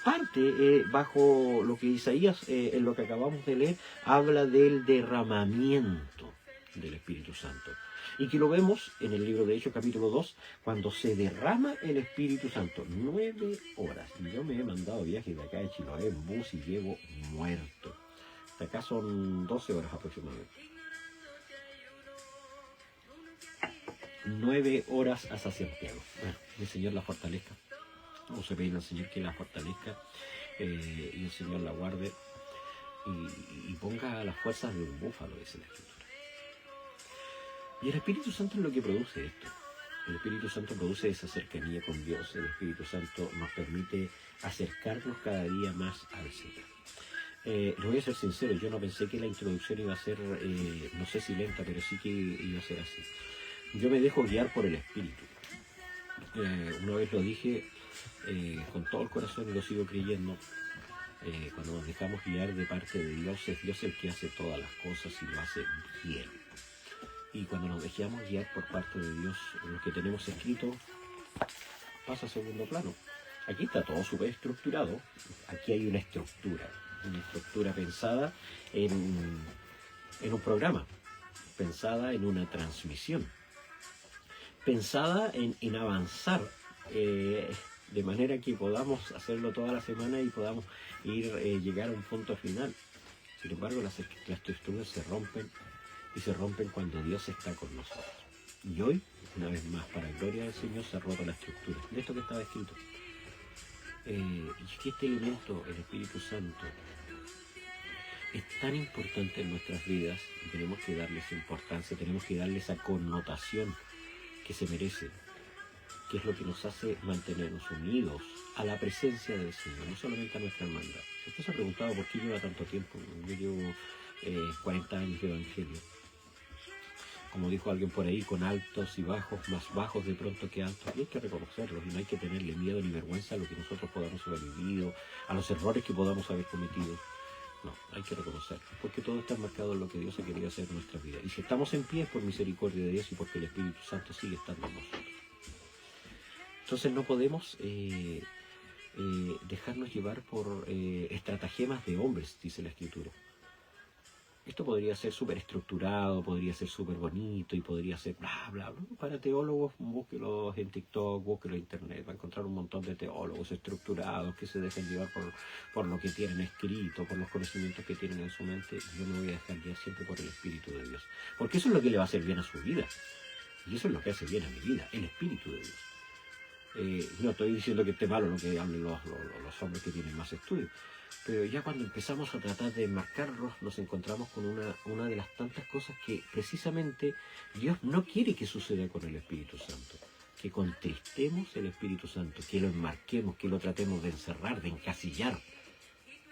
parte bajo lo que Isaías, en lo que acabamos de leer, habla del derramamiento del Espíritu Santo. Y que lo vemos en el libro de Hechos, capítulo 2, cuando se derrama el Espíritu Santo. 9 horas. Y yo me he mandado viajes de acá de Chiloé en bus y llego muerto. De acá son 12 horas aproximadamente. 9 horas hasta Santiago. Bueno, el Señor la fortalezca. Vamos a pedir al Señor que la fortalezca y el Señor la guarde y ponga las fuerzas de un búfalo, dice la Escritura. Y el Espíritu Santo es lo que produce esto. El Espíritu Santo produce esa cercanía con Dios. El Espíritu Santo nos permite acercarnos cada día más al Señor. Les voy a ser sincero, yo no pensé que la introducción iba a ser, no sé si lenta, pero sí que iba a ser así. Yo me dejo guiar por el Espíritu. Una vez lo dije con todo el corazón y lo sigo creyendo. Cuando nos dejamos guiar de parte de Dios, es Dios el que hace todas las cosas y lo hace bien. Y cuando nos dejamos guiar por parte de Dios, lo que tenemos escrito pasa a segundo plano. Aquí está todo súper estructurado. Aquí hay una estructura pensada en un programa, pensada en una transmisión, pensada en avanzar de manera que podamos hacerlo toda la semana y podamos llegar a un punto final. Sin embargo, las estructuras se rompen y se rompen cuando Dios está con nosotros. Y hoy, una vez más, para gloria del Señor, se ha roto la estructura de esto que estaba escrito. Y que este elemento, el Espíritu Santo, es tan importante en nuestras vidas y tenemos que darle esa importancia, tenemos que darle esa connotación que se merece, que es lo que nos hace mantenernos unidos a la presencia del Señor, no solamente a nuestra hermandad. Usted se ha preguntado por qué lleva tanto tiempo. Yo llevo 40 años de evangelio. Como dijo alguien por ahí, con altos y bajos, más bajos de pronto que altos, y hay que reconocerlos, y no hay que tenerle miedo ni vergüenza a lo que nosotros podamos haber vivido, a los errores que podamos haber cometido. No, hay que reconocerlo, porque todo está marcado en lo que Dios ha querido hacer en nuestra vida. Y si estamos en pie es por misericordia de Dios y porque el Espíritu Santo sigue estando en nosotros. Entonces no podemos dejarnos llevar por estratagemas de hombres, dice la Escritura. Esto podría ser súper estructurado, podría ser súper bonito y podría ser bla, bla, bla. Para teólogos, búsquelos en TikTok, búsquelos en Internet. Va a encontrar un montón de teólogos estructurados que se dejan llevar por lo que tienen escrito, por los conocimientos que tienen en su mente. Yo me voy a dejar guiar siempre por el Espíritu de Dios. Porque eso es lo que le va a hacer bien a su vida. Y eso es lo que hace bien a mi vida, el Espíritu de Dios. No estoy diciendo que esté malo lo que hablen los hombres que tienen más estudios. Pero ya cuando empezamos a tratar de enmarcarlos, nos encontramos con una de las tantas cosas que precisamente Dios no quiere que suceda con el Espíritu Santo. Que contristemos el Espíritu Santo, que lo enmarquemos, que lo tratemos de encerrar, de encasillar.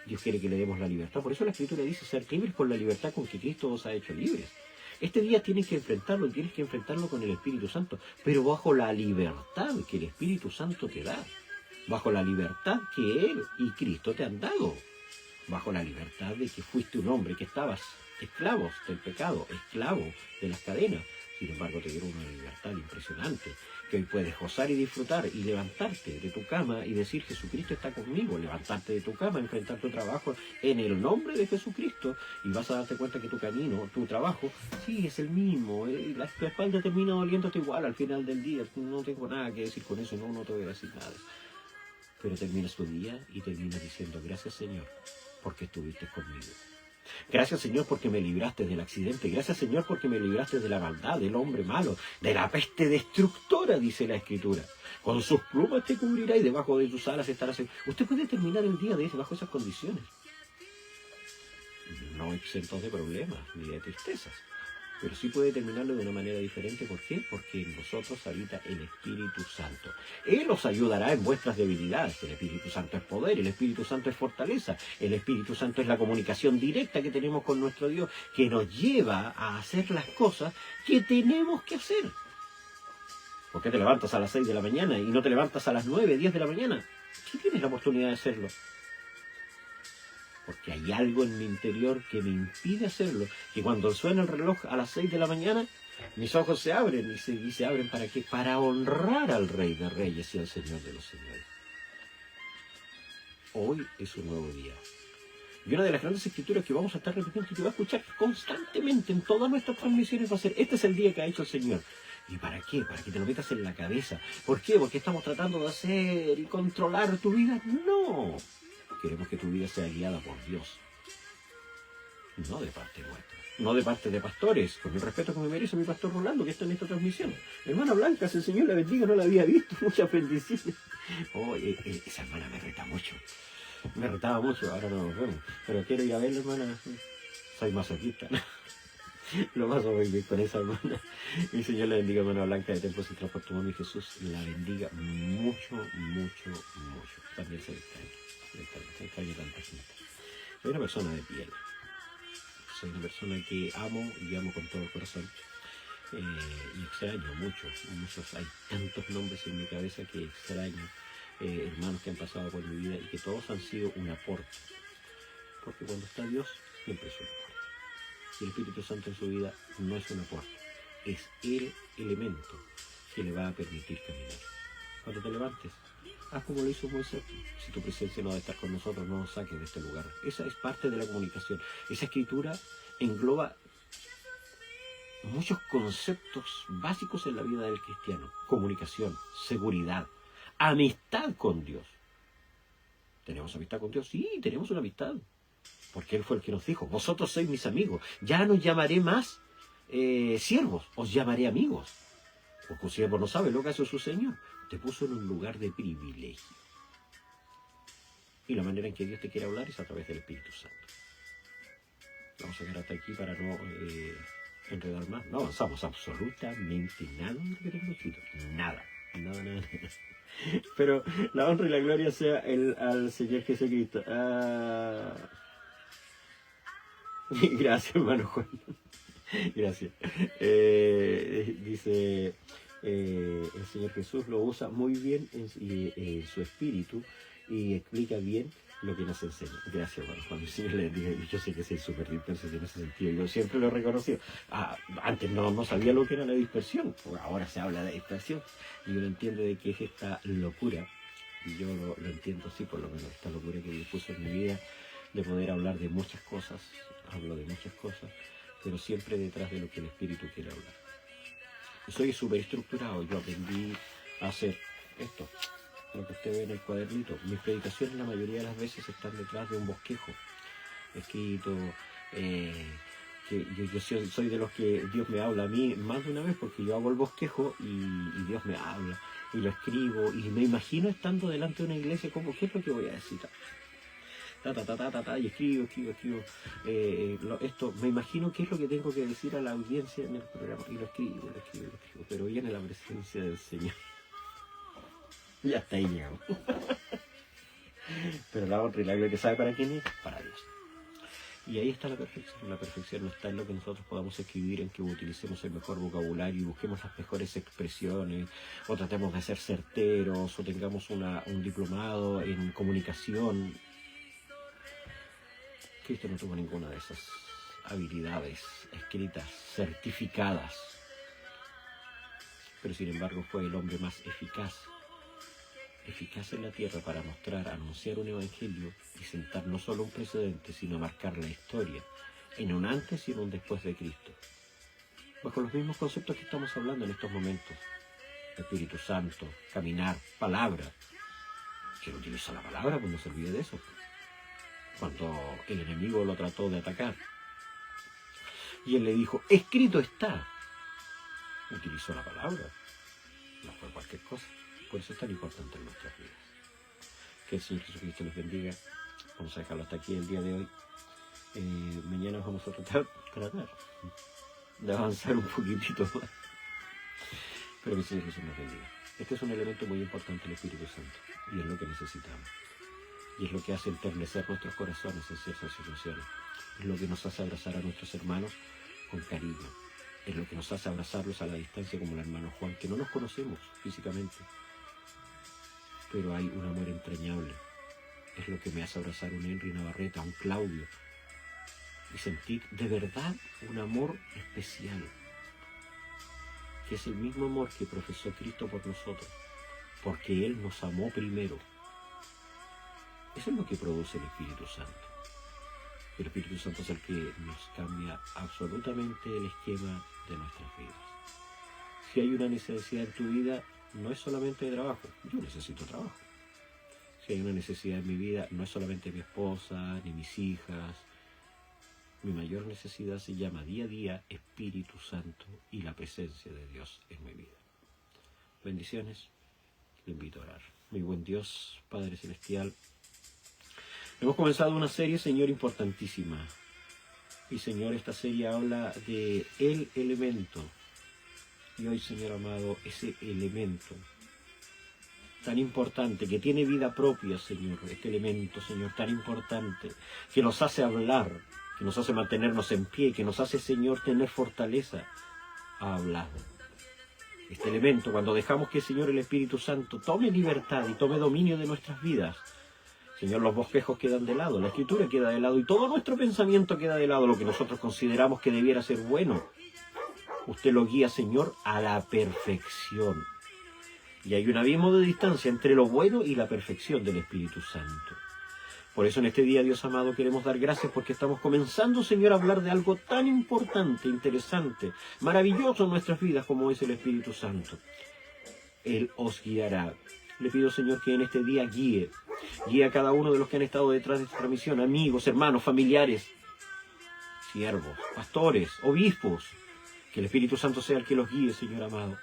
Dios quiere que le demos la libertad. Por eso la Escritura dice ser libres con la libertad con que Cristo os ha hecho libres. Este día tienes que enfrentarlo y tienes que enfrentarlo con el Espíritu Santo, pero bajo la libertad que el Espíritu Santo te da. Bajo la libertad que Él y Cristo te han dado, bajo la libertad de que fuiste un hombre que estabas esclavo del pecado, esclavo de las cadenas. Sin embargo, te dieron una libertad impresionante, que hoy puedes gozar y disfrutar y levantarte de tu cama y decir Jesucristo está conmigo, levantarte de tu cama, enfrentar tu trabajo en el nombre de Jesucristo y vas a darte cuenta que tu camino, tu trabajo, sí, es el mismo, tu espalda termina doliéndote igual al final del día, no tengo nada que decir con eso, no te voy a decir nada. Pero terminas tu día y terminas diciendo, gracias Señor, porque estuviste conmigo. Gracias Señor porque me libraste del accidente. Gracias Señor porque me libraste de la maldad, del hombre malo, de la peste destructora, dice la Escritura. Con sus plumas te cubrirá y debajo de tus alas estarás. Usted puede terminar el día de bajo esas condiciones. No exentos de problemas ni de tristezas. Pero sí puede terminarlo de una manera diferente. ¿Por qué? Porque en nosotros habita el Espíritu Santo. Él os ayudará en vuestras debilidades. El Espíritu Santo es poder, el Espíritu Santo es fortaleza. El Espíritu Santo es la comunicación directa que tenemos con nuestro Dios, que nos lleva a hacer las cosas que tenemos que hacer. ¿Por qué te levantas a las 6 de la mañana y no te levantas a las 9, 10 de la mañana? Si tienes la oportunidad de hacerlo. Porque hay algo en mi interior que me impide hacerlo. Que cuando suena el reloj a las 6 de la mañana, mis ojos se abren. ¿Y se abren para qué? Para honrar al Rey de Reyes y al Señor de los Señores. Hoy es un nuevo día. Y una de las grandes escrituras que vamos a estar repitiendo y que va a escuchar constantemente en todas nuestras transmisiones va a ser, este es el día que ha hecho el Señor. ¿Y para qué? Para que te lo metas en la cabeza. ¿Por qué? Porque estamos tratando de hacer y controlar tu vida. No. Queremos que tu vida sea guiada por Dios, no de parte nuestra. no de parte de pastores, con el respeto que me merece mi pastor Rolando, que está en esta transmisión. Hermana Blanca, si el Señor la bendiga, no la había visto, muchas bendiciones. Oh, esa hermana me reta mucho, me retaba mucho, ahora no nos vemos, pero quiero ir a verla, hermana, soy masoquista, ¿no? Lo paso muy bien con esa hermana. Mi Señor la bendiga, hermana Blanca de Templo Central por tu mami, Jesús la bendiga mucho, mucho, mucho. También se extraña tanta gente. Soy una persona de piel. Soy una persona que amo y amo con todo el corazón. Y extraño mucho. Hay tantos nombres en mi cabeza que extraño. Hermanos que han pasado por mi vida y que todos han sido un aporte. Porque cuando está Dios, siempre es un aporte. Y el Espíritu Santo en su vida no es un aporte, es el elemento que le va a permitir caminar. Cuando te levantes, haz como lo hizo Moisés. Si tu presencia no va a estar con nosotros, no nos saques de este lugar. Esa es parte de la comunicación. Esa escritura engloba muchos conceptos básicos en la vida del cristiano. Comunicación, seguridad, amistad con Dios. ¿Tenemos amistad con Dios? Sí, tenemos una amistad. Porque Él fue el que nos dijo, vosotros sois mis amigos, ya no llamaré más siervos, os llamaré amigos. Porque un siervo no sabe lo que hace su Señor. Te puso en un lugar de privilegio. Y la manera en que Dios te quiere hablar es a través del Espíritu Santo. Vamos a quedar hasta aquí para no enredar más. No avanzamos absolutamente nada de lo que tengo escrito. Nada. Pero la honra y la gloria sea al Señor Jesucristo. Gracias, hermano Juan. Gracias. Dice, el Señor Jesús lo usa muy bien en su espíritu y explica bien lo que nos enseña. Gracias, hermano Juan. El Señor le bendiga. Yo sé que soy súper disperso en ese sentido. Yo siempre lo he reconocido. Antes no sabía lo que era la dispersión. Ahora se habla de dispersión. Y yo lo entiendo de que es esta locura. Y yo lo entiendo así, por lo menos, esta locura que Dios puso en mi vida de poder hablar de muchas cosas. Hablo de muchas cosas, pero siempre detrás de lo que el Espíritu quiere hablar. Soy súper estructurado, yo aprendí a hacer esto, lo que usted ve en el cuadernito. Mis predicaciones la mayoría de las veces están detrás de un bosquejo escrito, que yo soy de los que Dios me habla a mí más de una vez porque yo hago el bosquejo y Dios me habla y lo escribo y me imagino estando delante de una iglesia como, ¿qué es lo que voy a decir? Y escribo. Esto, me imagino qué es lo que tengo que decir a la audiencia en el programa. Y lo escribo. Pero viene la presencia del Señor. Ya está ahí llegamos. Pero la honra y la gloria, ¿sabe para quién es? Para Dios. Y ahí está la perfección. La perfección no está en lo que nosotros podamos escribir, en que utilicemos el mejor vocabulario y busquemos las mejores expresiones, o tratemos de ser certeros, o tengamos un diplomado en comunicación. Cristo no tuvo ninguna de esas habilidades escritas, certificadas, pero sin embargo fue el hombre más eficaz en la tierra para mostrar, anunciar un evangelio y sentar no solo un precedente, sino marcar la historia en un antes y en un después de Cristo, bajo los mismos conceptos que estamos hablando en estos momentos: Espíritu Santo, caminar, palabra. ¿Quién utiliza la palabra? Pues no se olvide de eso. Cuando el enemigo lo trató de atacar y él le dijo, escrito está, utilizó la palabra, no fue cualquier cosa. Por eso es tan importante en nuestras vidas. Que el Señor Jesucristo nos bendiga. Vamos a dejarlo hasta aquí el día de hoy. Mañana vamos a tratar de avanzar un poquitito más, pero que el Señor Jesús nos bendiga. Este es un elemento muy importante, el Espíritu Santo, y es lo que necesitamos. Y es lo que hace enternecer nuestros corazones en ciertas situaciones. Es lo que nos hace abrazar a nuestros hermanos con cariño. Es lo que nos hace abrazarlos a la distancia como el hermano Juan, que no nos conocemos físicamente, pero hay un amor entrañable. Es lo que me hace abrazar a un Henry Navarrete, a un Claudio, y sentir de verdad un amor especial, que es el mismo amor que profesó Cristo por nosotros, porque Él nos amó primero. Eso es lo que produce el Espíritu Santo. El Espíritu Santo es el que nos cambia absolutamente el esquema de nuestras vidas. Si hay una necesidad en tu vida, no es solamente de trabajo. Yo necesito trabajo. Si hay una necesidad en mi vida, no es solamente mi esposa, ni mis hijas, Mi mayor necesidad se llama día a día Espíritu Santo y la presencia de Dios en mi vida. Bendiciones, le invito a orar. Mi buen Dios, Padre Celestial, hemos comenzado una serie, Señor, importantísima. Y, Señor, esta serie habla de el elemento. Y hoy, Señor amado, ese elemento tan importante, que tiene vida propia, Señor, este elemento, Señor, tan importante, que nos hace hablar, que nos hace mantenernos en pie, que nos hace, Señor, tener fortaleza, ha hablado. Este elemento, cuando dejamos que, Señor, el Espíritu Santo tome libertad y tome dominio de nuestras vidas, Señor, los bosquejos quedan de lado, la Escritura queda de lado y todo nuestro pensamiento queda de lado, lo que nosotros consideramos que debiera ser bueno. Usted lo guía, Señor, a la perfección. Y hay un abismo de distancia entre lo bueno y la perfección del Espíritu Santo. Por eso en este día, Dios amado, queremos dar gracias porque estamos comenzando, Señor, a hablar de algo tan importante, interesante, maravilloso en nuestras vidas como es el Espíritu Santo. Él os guiará. Le pido, Señor, que en este día guíe a cada uno de los que han estado detrás de esta transmisión, amigos, hermanos, familiares, siervos, pastores, obispos. Que el Espíritu Santo sea el que los guíe, Señor amado.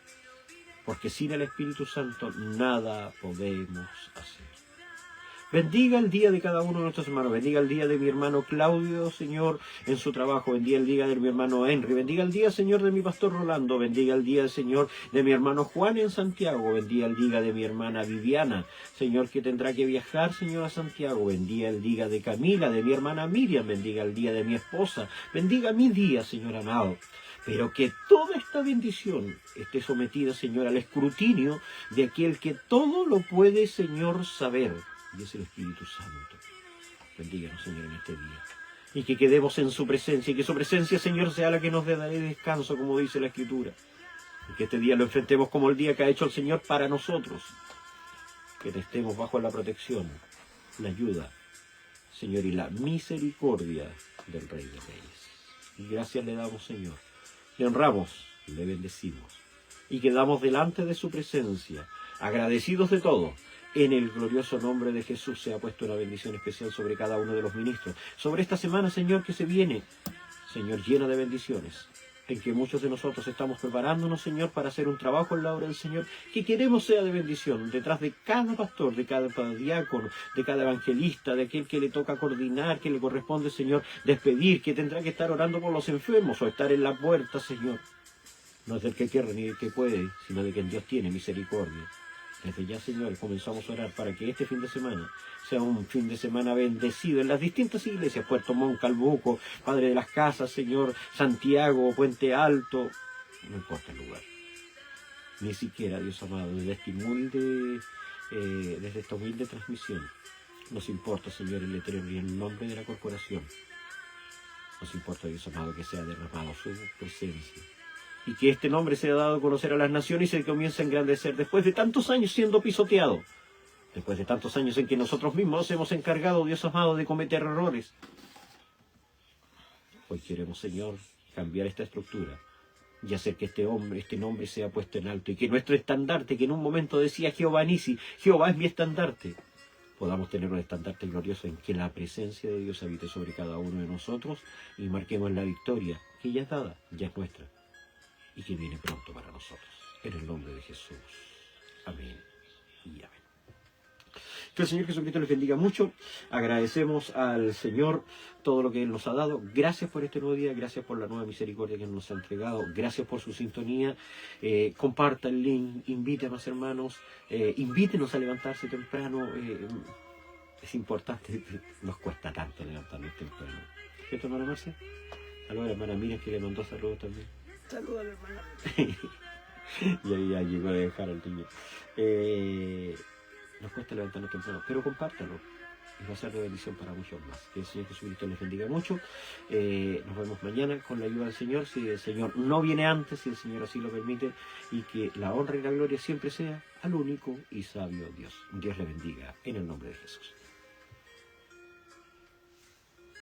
Porque sin el Espíritu Santo nada podemos hacer. Bendiga el día de cada uno de nuestros hermanos. Bendiga el día de mi hermano Claudio, Señor, en su trabajo. Bendiga el día de mi hermano Henry. Bendiga el día, Señor, de mi pastor Rolando. Bendiga el día, Señor, de mi hermano Juan en Santiago. Bendiga el día de mi hermana Viviana, Señor, que tendrá que viajar, Señor, a Santiago. Bendiga el día de Camila, de mi hermana Miriam. Bendiga el día de mi esposa. Bendiga mi día, Señor amado. Pero que toda esta bendición esté sometida, Señor, al escrutinio de aquel que todo lo puede, Señor, saber. Y es el Espíritu Santo. Bendíganos, Señor, en este día. Y que quedemos en su presencia. Y que su presencia, Señor, sea la que nos dé descanso, como dice la Escritura. Y que este día lo enfrentemos como el día que ha hecho el Señor para nosotros. Que estemos bajo la protección, la ayuda, Señor, y la misericordia del Rey de Reyes. Y gracias le damos, Señor. Le honramos, le bendecimos. Y quedamos delante de su presencia, agradecidos de todo. En el glorioso nombre de Jesús se ha puesto una bendición especial sobre cada uno de los ministros. Sobre esta semana, Señor, que se viene, Señor, llena de bendiciones. En que muchos de nosotros estamos preparándonos, Señor, para hacer un trabajo en la obra del Señor, que queremos sea de bendición, detrás de cada pastor, de cada diácono, de cada evangelista, de aquel que le toca coordinar, que le corresponde, Señor, despedir, que tendrá que estar orando por los enfermos o estar en la puerta, Señor. No es del que quiere ni del que puede, sino de quien Dios tiene misericordia. Desde ya, Señor, comenzamos a orar para que este fin de semana sea un fin de semana bendecido en las distintas iglesias, Puerto Montt, Calbuco, Padre de las Casas, Señor, Santiago, Puente Alto, no importa el lugar. Ni siquiera, Dios amado, desde esta humilde transmisión, nos importa, Señor, el letrero y el nombre de la corporación. Nos importa, Dios amado, que sea derramado su presencia. Y que este nombre sea dado a conocer a las naciones y se comience a engrandecer después de tantos años siendo pisoteado. Después de tantos años en que nosotros mismos nos hemos encargado, Dios amado, de cometer errores. Hoy queremos, Señor, cambiar esta estructura y hacer que este nombre sea puesto en alto. Y que nuestro estandarte, que en un momento decía Jehová Nisi, Jehová es mi estandarte, podamos tener un estandarte glorioso en que la presencia de Dios habite sobre cada uno de nosotros y marquemos la victoria, que ya es dada, ya es nuestra. Y que viene pronto para nosotros. En el nombre de Jesús. Amén y amén. Que el Señor Jesucristo les bendiga mucho. Agradecemos al Señor todo lo que Él nos ha dado. Gracias por este nuevo día. Gracias por la nueva misericordia que nos ha entregado. Gracias por su sintonía. Comparta el link. Invite a más hermanos. Invítenos a levantarse temprano. Es importante. Nos cuesta tanto levantarnos temprano. ¿Cierto, hermana Marcia? Saludos a la hermana Miriam, que le mandó saludos también. Saludos a la hermana. Y ahí ya llegó a dejar al niño. Nos cuesta levantarnos temprano, pero compártalo. Y va a ser de bendición para muchos más. Que el Señor Jesucristo les bendiga mucho. Nos vemos mañana con la ayuda del Señor. Si el Señor no viene antes, si el Señor así lo permite. Y que la honra y la gloria siempre sea al único y sabio Dios. Dios le bendiga en el nombre de Jesús.